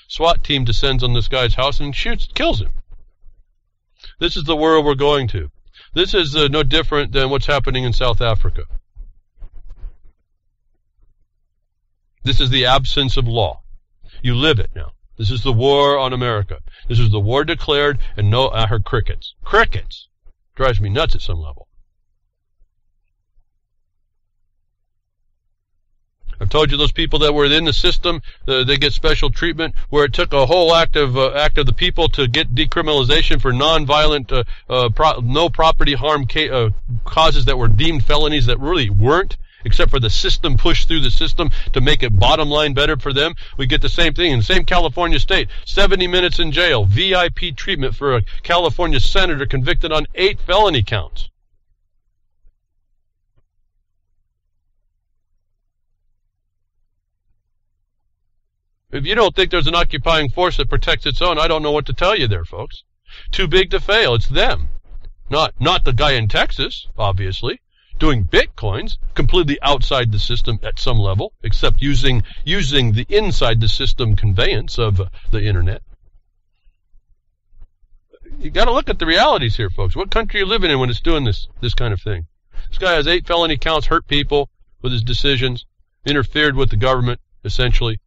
SWAT team descends on this guy's house and kills him. This is the world we're going to. This is no different than what's happening in South Africa. This is the absence of law. You live it now. This is the war on America. This is the war declared, and no, I heard crickets. Crickets! Drives me nuts at some level. I've told you those people that were in the system, they get special treatment, where it took a whole act of the people to get decriminalization for nonviolent, no property harm causes that were deemed felonies that really weren't, except for the system pushed through the system to make it bottom line better for them. We get the same thing in the same California state. 70 minutes in jail, VIP treatment for a California senator convicted on 8 felony counts. If you don't think there's an occupying force that protects its own, I don't know what to tell you there, folks. Too big to fail. It's them. Not the guy in Texas, obviously, doing bitcoins, completely outside the system at some level, except using the inside the system conveyance of the internet. You got to look at the realities here, folks. What country are you living in when it's doing this kind of thing? This guy has 8 felony counts, hurt people with his decisions, interfered with the government, essentially.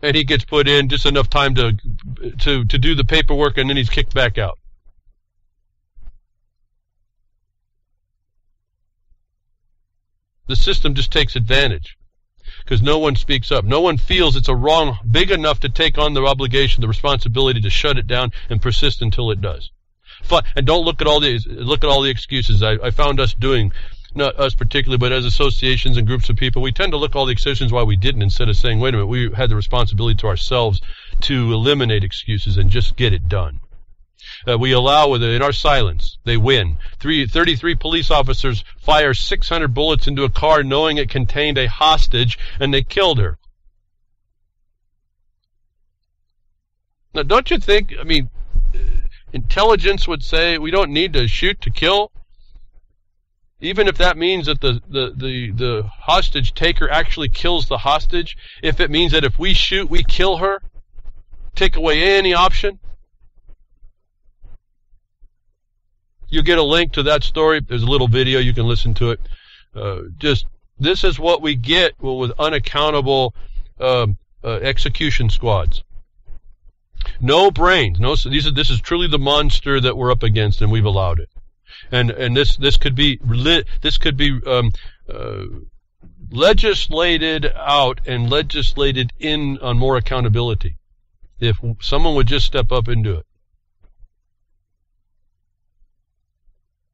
And he gets put in just enough time to do the paperwork, and then he's kicked back out. The system just takes advantage because no one speaks up. No one feels it's a wrong big enough to take on the obligation, the responsibility to shut it down and persist until it does. And don't look at all the excuses. I found us doing, not us particularly, but as associations and groups of people, we tend to look at all the exceptions why we didn't, instead of saying, wait a minute, we had the responsibility to ourselves to eliminate excuses and just get it done. We allow, in our silence, they win. 33 police officers fire 600 bullets into a car knowing it contained a hostage, and they killed her. Now, don't you think, intelligence would say we don't need to shoot to kill? Even if that means that the hostage taker actually kills the hostage, if it means that if we shoot, we kill her, take away any option. You get a link to that story. There's a little video. You can listen to it. This is what we get with unaccountable execution squads. No brains. This is truly the monster that we're up against, and we've allowed it. And this could be legislated out and legislated in on more accountability if someone would just step up and do it.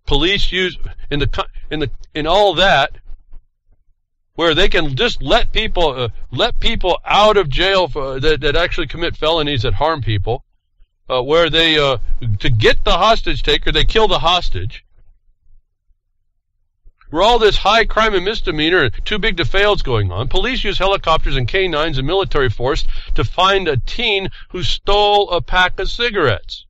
Police use in all that where they can just let people out of jail that actually commit felonies that harm people, where they to get the hostage taker, they kill the hostage. Where all this high crime and misdemeanor and too big to fail is going on, police use helicopters and canines and military force to find a teen who stole a pack of cigarettes.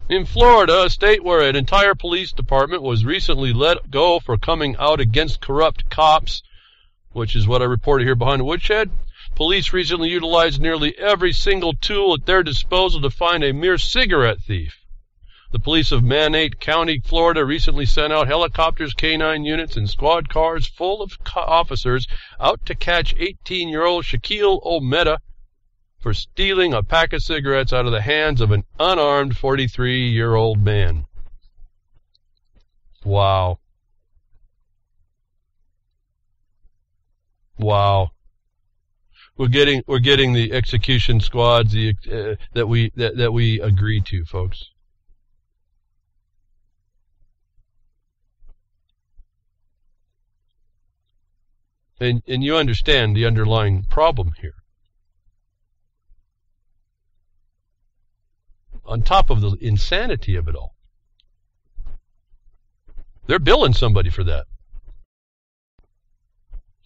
In Florida, a state where an entire police department was recently let go for coming out against corrupt cops, which is what I reported here behind the Woodshed, police recently utilized nearly every single tool at their disposal to find a mere cigarette thief. The police of Manatee County, Florida, recently sent out helicopters, K-9 units, and squad cars full of officers out to catch 18-year-old Shaquille Omeda for stealing a pack of cigarettes out of the hands of an unarmed 43-year-old man. Wow. Wow. We're getting the execution squads that we agree to, folks. And you understand the underlying problem here. On top of the insanity of it all, they're billing somebody for that.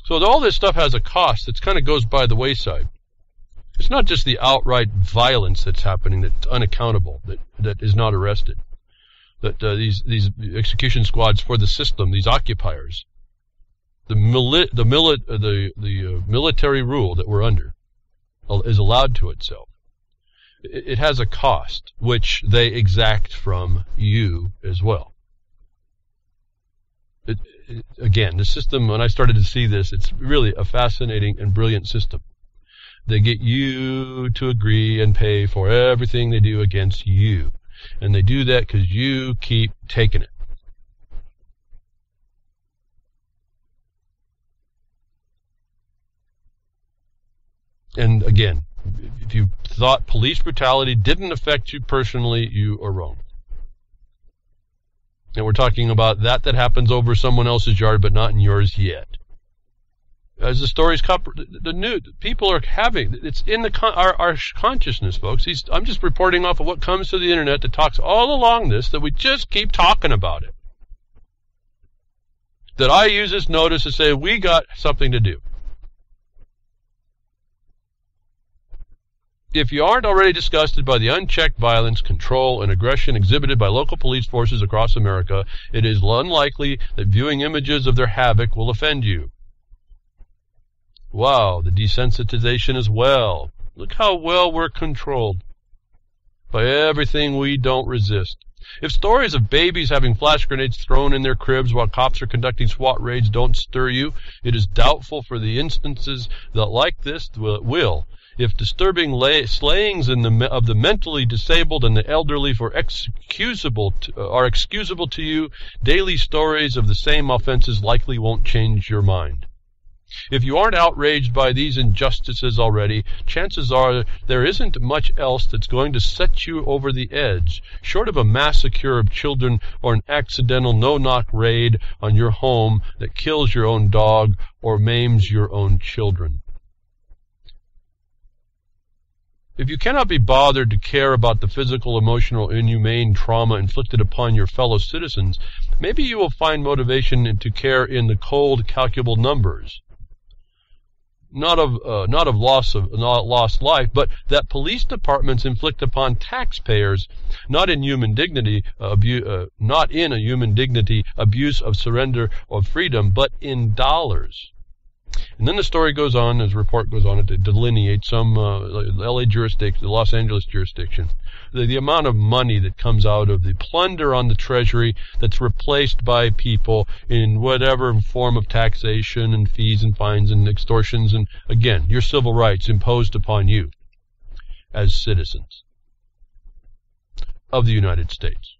So all this stuff has a cost that kind of goes by the wayside. It's not just the outright violence that's happening that's unaccountable, that is not arrested. That these execution squads for the system, these occupiers, the military rule that we're under is allowed to itself. It has a cost, which they exact from you as well. Again, the system, when I started to see this, it's really a fascinating and brilliant system. They get you to agree and pay for everything they do against you. And they do that because you keep taking it. And again, if you thought police brutality didn't affect you personally, you are wrong. And we're talking about that happens over someone else's yard, but not in yours yet. As the stories cover, the new people are having, it's in our consciousness, folks. I'm just reporting off of what comes to the internet that talks all along this, that we just keep talking about it. That I use this notice to say we got something to do. If you aren't already disgusted by the unchecked violence, control, and aggression exhibited by local police forces across America, it is unlikely that viewing images of their havoc will offend you. Wow, the desensitization as well. Look how well we're controlled by everything we don't resist. If stories of babies having flash grenades thrown in their cribs while cops are conducting SWAT raids don't stir you, it is doubtful for the instances that like this will. If disturbing slayings of the mentally disabled and the elderly are excusable to you, daily stories of the same offenses likely won't change your mind. If you aren't outraged by these injustices already, chances are there isn't much else that's going to set you over the edge, short of a massacre of children or an accidental no-knock raid on your home that kills your own dog or maims your own children. If you cannot be bothered to care about the physical, emotional, inhumane trauma inflicted upon your fellow citizens, maybe you will find motivation to care in the cold, calculable numbers. Not of lost life, but that police departments inflict upon taxpayers, not in a human dignity abuse of surrender of freedom, but in dollars. And then the story goes on, as the report goes on, to delineate some LA jurisdiction, the Los Angeles jurisdiction, the amount of money that comes out of the plunder on the Treasury that's replaced by people in whatever form of taxation and fees and fines and extortions and, again, your civil rights imposed upon you as citizens of the United States.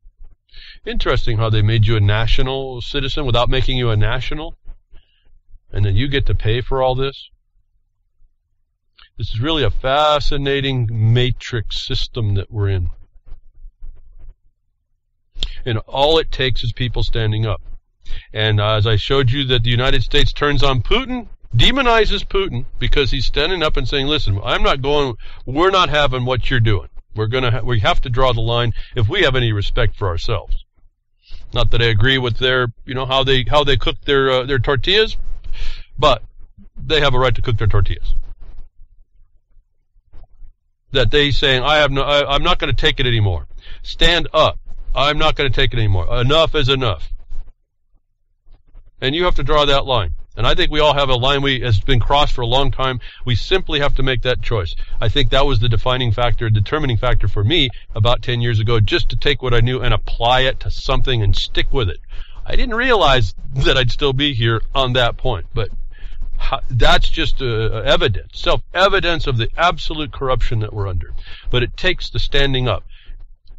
Interesting how they made you a national citizen without making you a national. And then you get to pay for all this? This is really a fascinating matrix system that we're in. And all it takes is people standing up. And as I showed you that the United States turns on Putin, demonizes Putin, because he's standing up and saying, listen, we're not having what you're doing. We have to draw the line if we have any respect for ourselves. Not that I agree with their, how they cook their tortillas. But they have a right to cook their tortillas. That they saying, I'm not going to take it anymore. Stand up. I'm not going to take it anymore. Enough is enough. And you have to draw that line. And I think we all have a line has been crossed for a long time. We simply have to make that choice. I think that was the determining factor for me about 10 years ago, just to take what I knew and apply it to something and stick with it. I didn't realize that I'd still be here on that point, but that's just self-evidence of the absolute corruption that we're under. But it takes the standing up.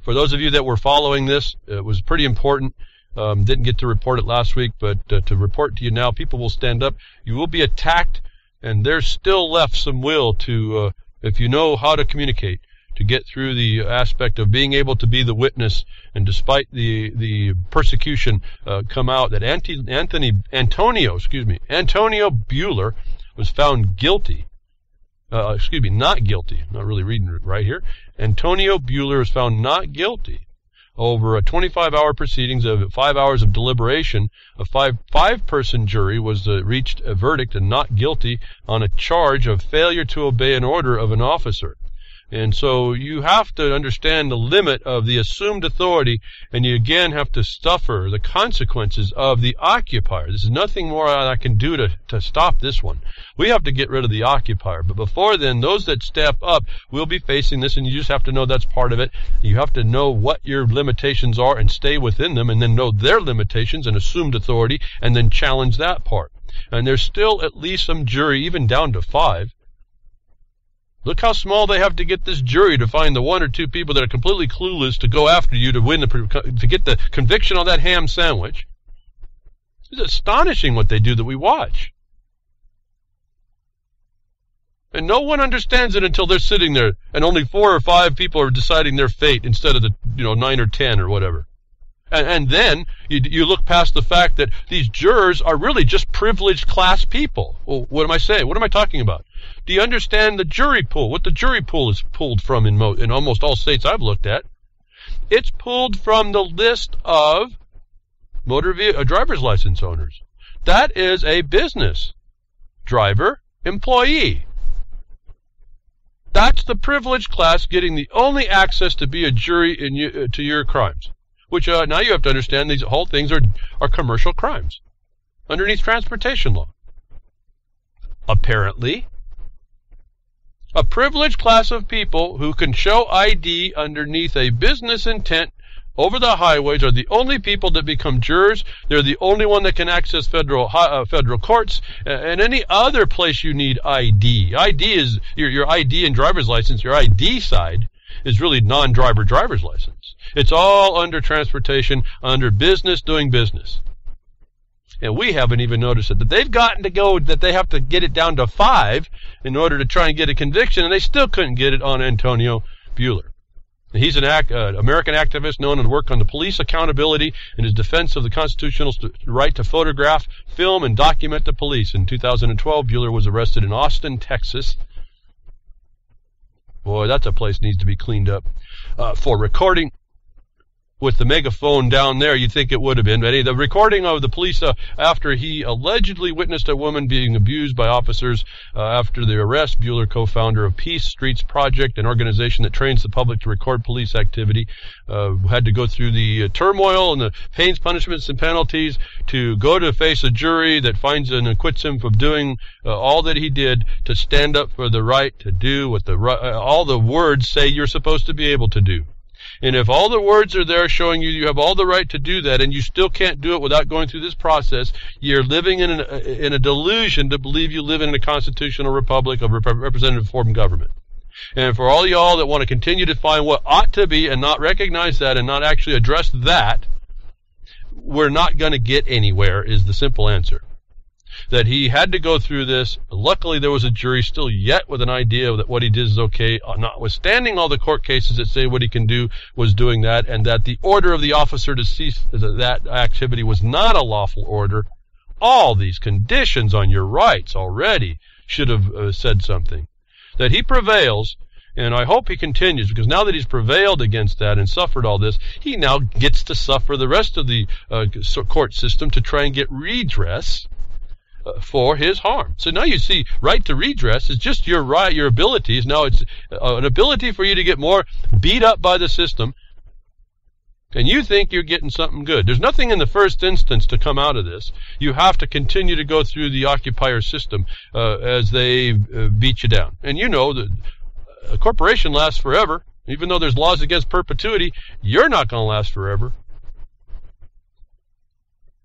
For those of you that were following this, it was pretty important. Didn't get to report it last week, but to report to you now, people will stand up. You will be attacked, and there's still left some will to, if you know how to communicate, to get through the aspect of being able to be the witness, and despite the persecution, come out that Antonio Buehler was found guilty. Not guilty. I'm not really reading it right here. Antonio Buehler was found not guilty over a 25-hour proceedings of 5 hours of deliberation. A five-person jury was reached a verdict and not guilty on a charge of failure to obey an order of an officer. And so you have to understand the limit of the assumed authority, and you again have to suffer the consequences of the occupier. This is nothing more I can do to stop this one. We have to get rid of the occupier. But before then, those that step up will be facing this, and you just have to know that's part of it. You have to know what your limitations are and stay within them, and then know their limitations and assumed authority, and then challenge that part. And there's still at least some jury, even down to 5. Look how small they have to get this jury to find the 1 or 2 people that are completely clueless to go after you to get the conviction on that ham sandwich. It's astonishing what they do that we watch. And no one understands it until they're sitting there and only 4 or 5 people are deciding their fate instead of the 9 or 10 or whatever. And then you look past the fact that these jurors are really just privileged class people. Well, what am I saying? What am I talking about? Do you understand the jury pool? What the jury pool is pulled from in almost all states I've looked at? It's pulled from the list of driver's license owners. That is a business. Driver, employee. That's the privileged class getting the only access to be a jury to your crimes. Which now you have to understand these whole things are commercial crimes underneath transportation law. Apparently, a privileged class of people who can show ID underneath a business intent over the highways are the only people that become jurors. They're the only one that can access federal courts and any other place you need ID. ID is your ID and driver's license. Your ID side is really non-driver driver's license. It's all under transportation, under business, doing business. And we haven't even noticed it. That they've gotten to go, that they have to get it down to 5 in order to try and get a conviction, and they still couldn't get it on Antonio Buehler. He's an American activist known to work on the police accountability and his defense of the constitutional right to photograph, film, and document the police. In 2012, Buehler was arrested in Austin, Texas. Boy, that's a place that needs to be cleaned up. For recording with the megaphone down there, you'd think it would have been. But the recording of the police after he allegedly witnessed a woman being abused by officers after the arrest. Buehler, co-founder of Peace Streets Project, an organization that trains the public to record police activity, had to go through the turmoil and the pains, punishments, and penalties to go to face a jury that finds and acquits him of doing all that he did to stand up for the right to do what all the words say you're supposed to be able to do. And if all the words are there showing you have all the right to do that, and you still can't do it without going through this process, you're living in a delusion to believe you live in a constitutional republic of representative form government. And for all y'all that want to continue to find what ought to be and not recognize that and not actually address that, we're not going to get anywhere, is the simple answer. That he had to go through this. Luckily, there was a jury still yet with an idea that what he did is okay, notwithstanding all the court cases that say what he can do was doing that, and that the order of the officer to cease that activity was not a lawful order. All these conditions on your rights already should have said something. That he prevails, and I hope he continues, because now that he's prevailed against that and suffered all this, he now gets to suffer the rest of the court system to try and get redress for his harm. So now you see, right to redress is just your right, your abilities. Now it's an ability for you to get more beat up by the system, and you think you're getting something good. There's nothing in the first instance to come out of this. You have to continue to go through the occupier system as they beat you down. And you know that a corporation lasts forever. Even though there's laws against perpetuity, you're not going to last forever.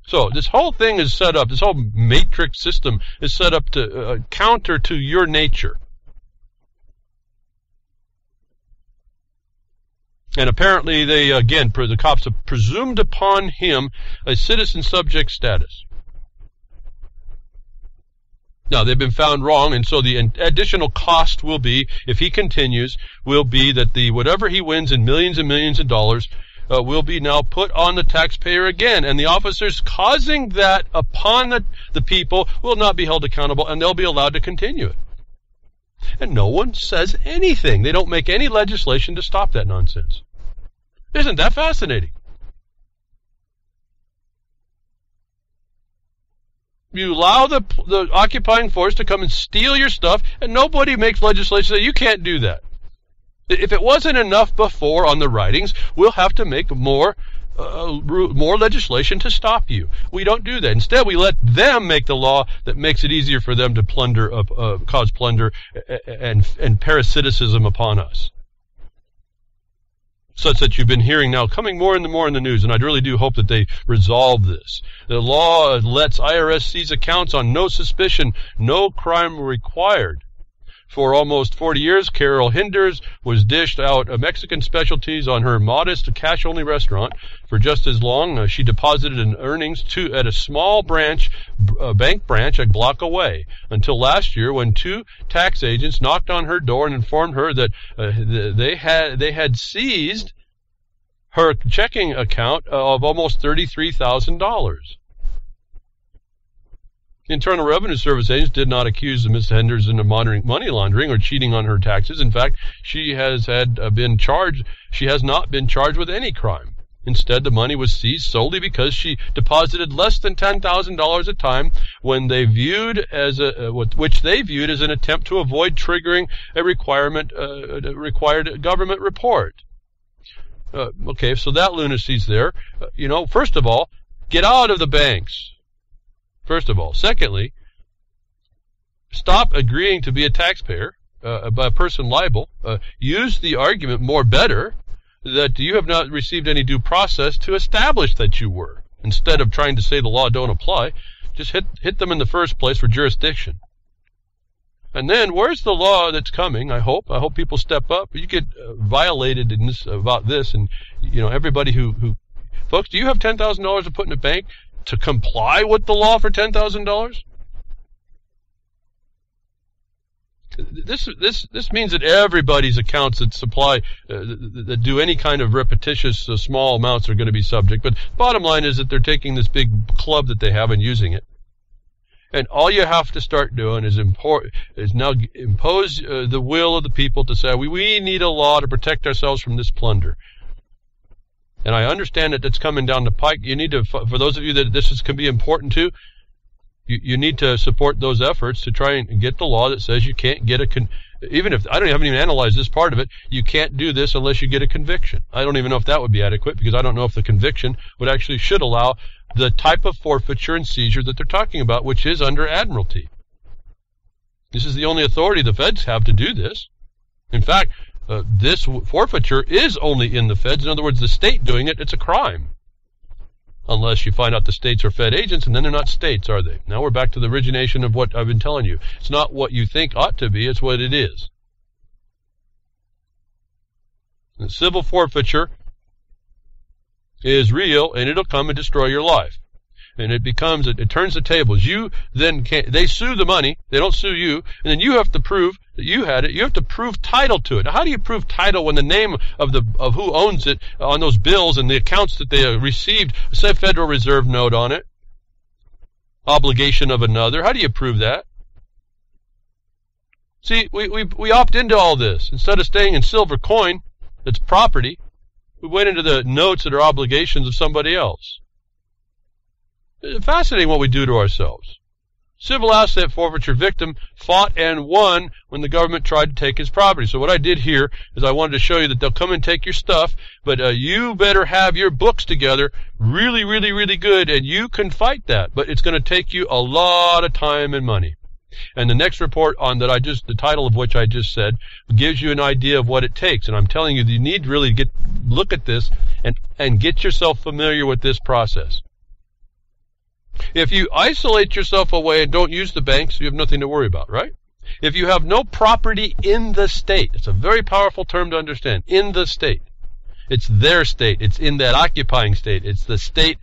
So this whole thing is set up, this whole matrix system is set up to counter to your nature. And apparently they, again, the cops have presumed upon him a citizen subject status. Now, they've been found wrong, and so the additional cost will be, if he continues, will be that whatever he wins in millions and millions of dollars will be now put on the taxpayer again. And the officers causing that upon the people will not be held accountable, and they'll be allowed to continue it. And no one says anything. They don't make any legislation to stop that nonsense. Isn't that fascinating? You allow the occupying force to come and steal your stuff, and nobody makes legislation that you can't do that. If it wasn't enough before on the writings, we'll have to make more legislation to stop you. We don't do that. Instead, we let them make the law that makes it easier for them to cause plunder and parasiticism upon us. Such that you've been hearing now coming more and more in the news, and I really do hope that they resolve this. The law lets IRS seize accounts on no suspicion, no crime required. For almost 40 years, Carol Hinders was dished out Mexican specialties on her modest cash-only restaurant. For just as long, she deposited in earnings at a small bank branch a block away, until last year when two tax agents knocked on her door and informed her that they had seized her checking account of almost $33,000. Internal Revenue Service agents did not accuse Ms. Henderson of money laundering or cheating on her taxes. In fact, she has not been charged with any crime. Instead, the money was seized solely because she deposited less than $10,000 a time when they viewed which they viewed as an attempt to avoid triggering a required government report. Okay, so that lunacy's there. First of all, get out of the banks. First of all. Secondly, stop agreeing to be a taxpayer by a person liable. Use the argument better that you have not received any due process to establish that you were. Instead of trying to say the law don't apply, just hit them in the first place for jurisdiction. And then, where's the law that's coming? I hope people step up. You get violated about this, and everybody who folks, do you have $10,000 to put in a bank to comply with the law for $10,000? This means that everybody's accounts that supply that do any kind of repetitious small amounts are going to be subject. But bottom line is that they're taking this big club that they have and using it. And all you have to start doing is now impose the will of the people to say we need a law to protect ourselves from this plunder. And I understand that that's coming down the pike. You need to, for those of you that can be important to, you need to support those efforts to try and get the law that says you can't get even if, haven't even analyzed this part of it, you can't do this unless you get a conviction. I don't even know if that would be adequate, because I don't know if the conviction should allow the type of forfeiture and seizure that they're talking about, which is under admiralty. This is the only authority the feds have to do this. In fact, this forfeiture is only in the feds. In other words, the state doing it, it's a crime. Unless you find out the states are Fed agents, and then they're not states, are they? Now we're back to the origination of what I've been telling you. It's not what you think ought to be, it's what it is. The civil forfeiture is real, and it'll come and destroy your life. And it turns the tables. They sue the money, they don't sue you, and then you have to prove that you had it. You have to prove title to it. Now, how do you prove title when the name of who owns it on those bills and the accounts that they received say Federal Reserve note on it? Obligation of another. How do you prove that? See, we opt into all this. Instead of staying in silver coin that's property, we went into the notes that are obligations of somebody else. It's fascinating what we do to ourselves. civil asset forfeiture victim fought and won when the government tried to take his property. So what I did here is I wanted to show you that they'll come and take your stuff, but you better have your books together really, really, really good, and you can fight that. But it's going to take you a lot of time and money. And the next report on that the title of which I just said, gives you an idea of what it takes. And I'm telling you, you need to really look at this and get yourself familiar with this process. If you isolate yourself away and don't use the banks, you have nothing to worry about, right? If you have no property in the state, it's a very powerful term to understand, in the state. It's their state. It's in that occupying state. It's the state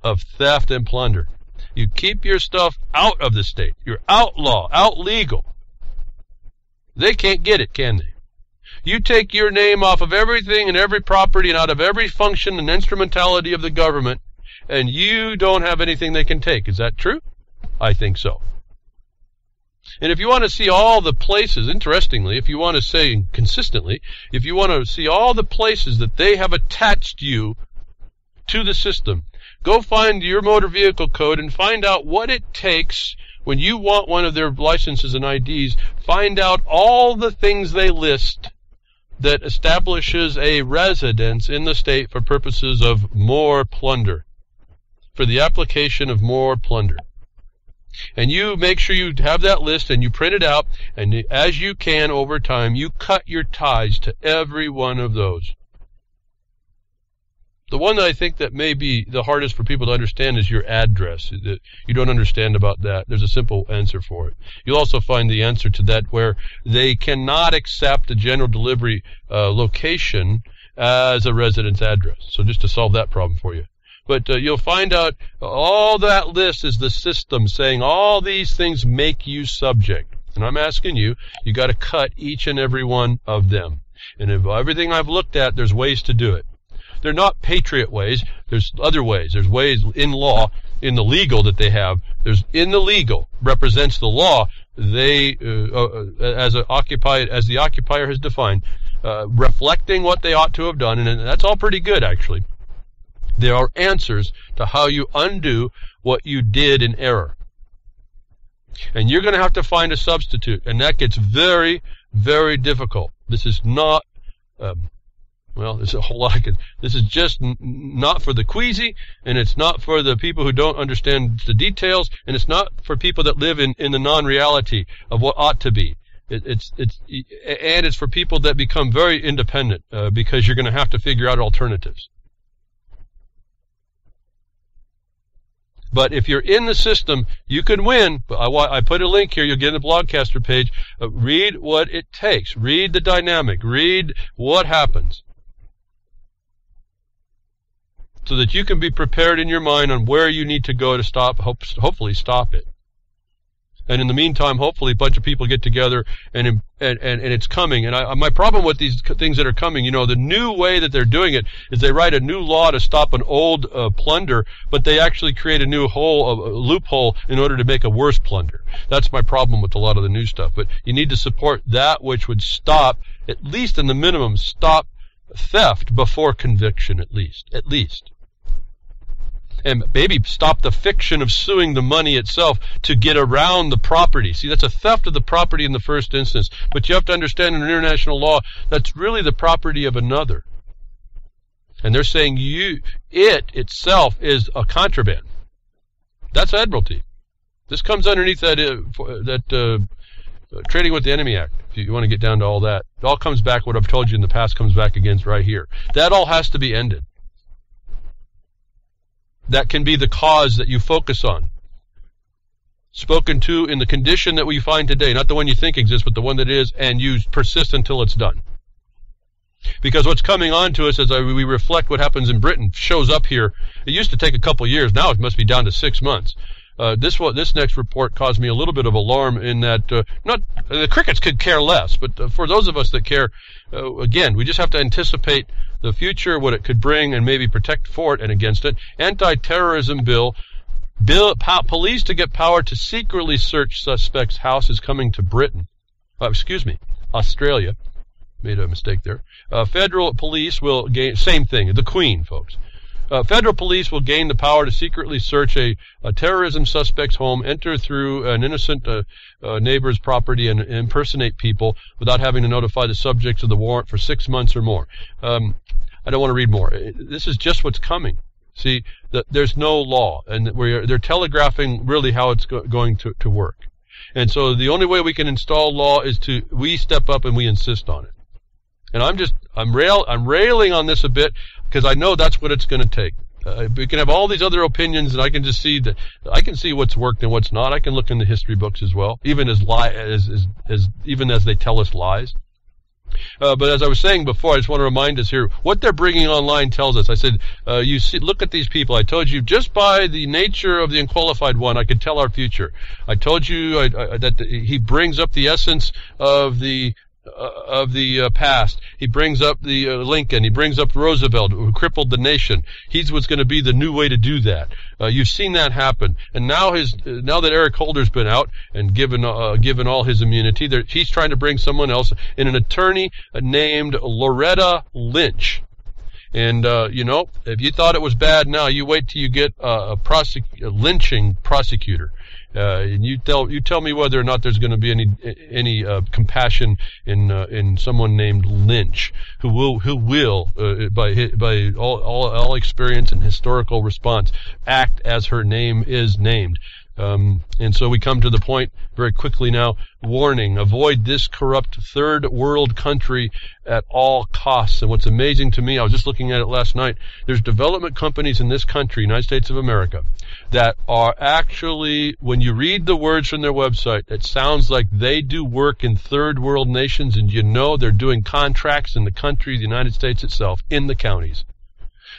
of theft and plunder. You keep your stuff out of the state. You're outlaw, out-legal. They can't get it, can they? You take your name off of everything and every property and out of every function and instrumentality of the government, and you don't have anything they can take. Is that true? I think so. And if you want to see all the places, interestingly, if you want to say consistently, if you want to see all the places that they have attached you to the system, go find your motor vehicle code and find out what it takes when you want one of their licenses and IDs. Find out all the things they list that establishes a residence in the state for purposes of more plunder, for the application of more plunder. And you make sure you have that list and you print it out, and as you can over time, you cut your ties to every one of those. The one that I think that may be the hardest for people to understand is your address. You don't understand about that. There's a simple answer for it. You'll also find the answer to that where they cannot accept a general delivery location as a residence address. So just to solve that problem for you. But you'll find out all that list is the system saying all these things make you subject. And I'm asking you, you got to cut each and every one of them. And if everything I've looked at, there's ways to do it. They're not patriot ways. There's other ways. There's ways in law, in the legal that they have. There's in the legal represents the law. They, as the occupier has defined, reflecting what they ought to have done, and that's all pretty good actually. There are answers to how you undo what you did in error. And you're going to have to find a substitute, and that gets very, very difficult. This is not, there's a whole lot. This is just not for the queasy, and it's not for the people who don't understand the details, and it's not for people that live in the non-reality of what ought to be. It's for people that become very independent because you're going to have to figure out alternatives. But if you're in the system, you can win. I put a link here. You'll get in the Blogcaster page. Read what it takes. Read the dynamic. Read what happens. So that you can be prepared in your mind on where you need to go to hopefully stop it. And in the meantime, hopefully a bunch of people get together and it's coming. And my problem with these things that are coming, the new way that they're doing it is they write a new law to stop an old plunder, but they actually create a new loophole in order to make a worse plunder. That's my problem with a lot of the new stuff. But you need to support that which would stop, at least in the minimum, stop theft before conviction, at least. And maybe stop the fiction of suing the money itself to get around the property. See, that's a theft of the property in the first instance. But you have to understand in international law, that's really the property of another. And they're saying it itself is a contraband. That's admiralty. This comes underneath that Trading with the Enemy Act. If you want to get down to all that, it all comes back. What I've told you in the past comes back against right here. That all has to be ended. That can be the cause that you focus on. Spoken to in the condition that we find today, not the one you think exists, but the one that is, and you persist until it's done. Because what's coming on to us as we reflect what happens in Britain shows up here. It used to take a couple years. Now it must be down to 6 months. This next report caused me a little bit of alarm in that the crickets could care less, but for those of us that care, again, we just have to anticipate the future, what it could bring, and maybe protect for it and against it. Anti-terrorism bill, police to get power to secretly search suspects' houses coming to Britain. Australia. Made a mistake there. Federal police will gain, same thing, the Queen, folks. Federal police will gain the power to secretly search a terrorism suspect's home, enter through an innocent neighbor's property, and impersonate people without having to notify the subjects of the warrant for 6 months or more. I don't want to read more. This is just what's coming. See, there's no law, and they're telegraphing really how it's going to work. And so the only way we can install law is we step up and we insist on it. And I'm railing on this a bit because I know that's what it's going to take. We can have all these other opinions, and I can just see what's worked and what's not. I can look in the history books as well, even as they tell us lies. But as I was saying before, I just want to remind us here, what they're bringing online tells us. I said, look at these people. I told you just by the nature of the unqualified one, I could tell our future. I told you that he brings up the essence of the past. He brings up the Lincoln. He brings up Roosevelt, who crippled the nation. He's what's going to be the new way to do that. You've seen that happen. And now that Eric Holder's been out and given all his immunity, he's trying to bring someone else in, an attorney named Loretta Lynch. And, if you thought it was bad now, you wait till you get a lynching prosecutor. And you tell me whether or not there's going to be any compassion in someone named Lynch, who will by all experience and historical response act as her name is named. And so we come to the point very quickly now. Warning: avoid this corrupt third world country at all costs. And what's amazing to me, I was just looking at it last night, there's development companies in this country, United States of America, that are actually, when you read the words from their website, it sounds like they do work in third world nations, and they're doing contracts in the country, the United States itself, in the counties.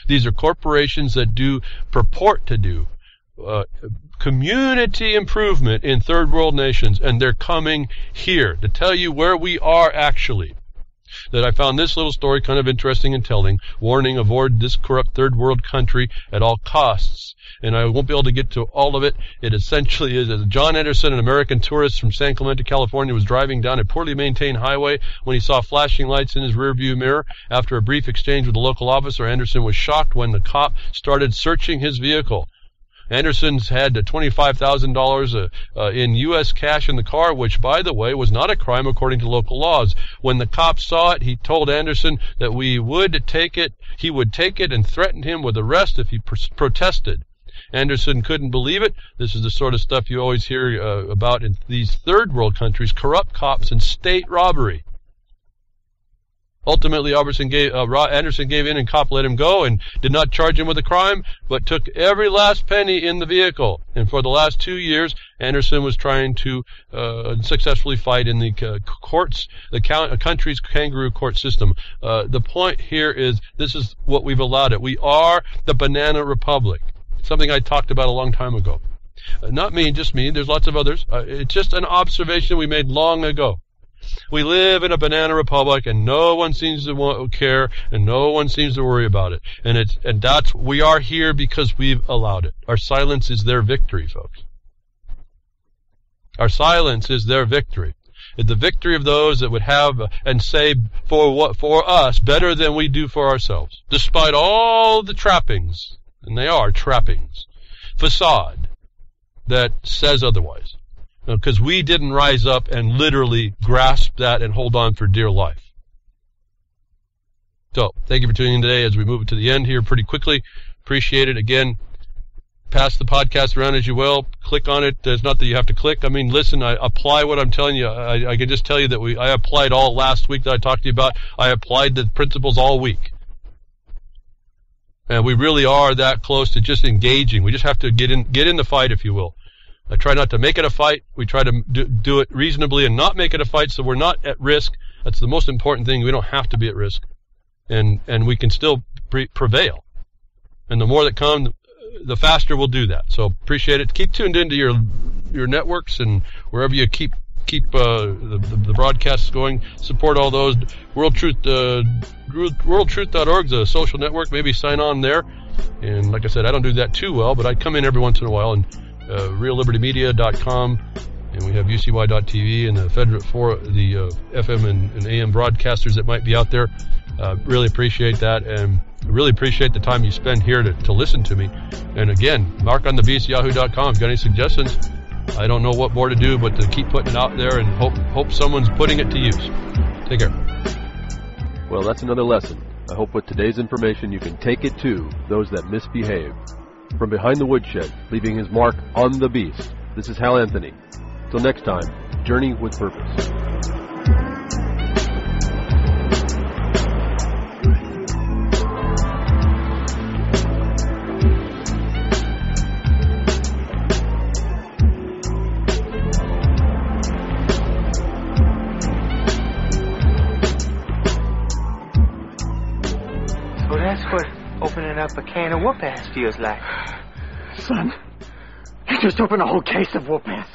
These are corporations that purport to do community improvement in third world nations, and they're coming here to tell you where we are actually. That I found this little story kind of interesting and telling. Warning: avoid this corrupt third world country at all costs. And I won't be able to get to all of it. It essentially is, as John Anderson, an American tourist from San Clemente, California, was driving down a poorly maintained highway when he saw flashing lights in his rearview mirror. After a brief exchange with a local officer, Anderson was shocked when the cop started searching his vehicle. Anderson's had $25,000 in U.S. cash in the car, which, by the way, was not a crime according to local laws. When the cop saw it, he told Anderson that he would take it, and threatened him with arrest if he protested. Anderson couldn't believe it. This is the sort of stuff you always hear about in these third world countries: corrupt cops and state robbery. Ultimately, Anderson gave in, and cop let him go and did not charge him with a crime, but took every last penny in the vehicle. And for the last 2 years, Anderson was trying to successfully fight in the courts, the country's kangaroo court system. The point here is, this is what we've allowed it. We are the banana republic, something I talked about a long time ago. Not me, just me. There's lots of others. It's just an observation we made long ago. We live in a banana republic, and no one seems to care, and no one seems to worry about it. And we are here because we've allowed it. Our silence is their victory, folks. Our silence is their victory. It's the victory of those that would have and say for us better than we do for ourselves, despite all the trappings, and they are trappings, facade that says otherwise. Because we didn't rise up and literally grasp that and hold on for dear life. So, thank you for tuning in today as we move to the end here pretty quickly. Appreciate it. Again, pass the podcast around as you will. Click on it. It's not that you have to click. I mean, listen, I apply what I'm telling you. I can just tell you that I applied all last week that I talked to you about. I applied the principles all week. And we really are that close to just engaging. We just have to get in the fight, if you will. I try not to make it a fight. We try to do it reasonably and not make it a fight, so we're not at risk. That's the most important thing. We don't have to be at risk. And we can still prevail. And the more that come, the faster we'll do that. So appreciate it. Keep tuned into your networks and wherever you keep the broadcasts going. Support all those. WorldTruth.org, the social network. Maybe sign on there. And like I said, I don't do that too well, but I come in every once in a while, and reallibertymedia.com, and we have UCY.tv and the FM and AM broadcasters that might be out there. Really appreciate that, and really appreciate the time you spend here to listen to me. And again, markonthebeast@yahoo.com. If you've got any suggestions, I don't know what more to do but to keep putting it out there and hope someone's putting it to use. Take care. Well, that's another lesson. I hope with today's information you can take it to those that misbehave. From behind the woodshed, leaving his mark on the beast, this is Hal Anthony. Till next time, journey with purpose. So that's what opening up a can of whoop-ass feels like. Son, you just opened a whole case of whoop-ass.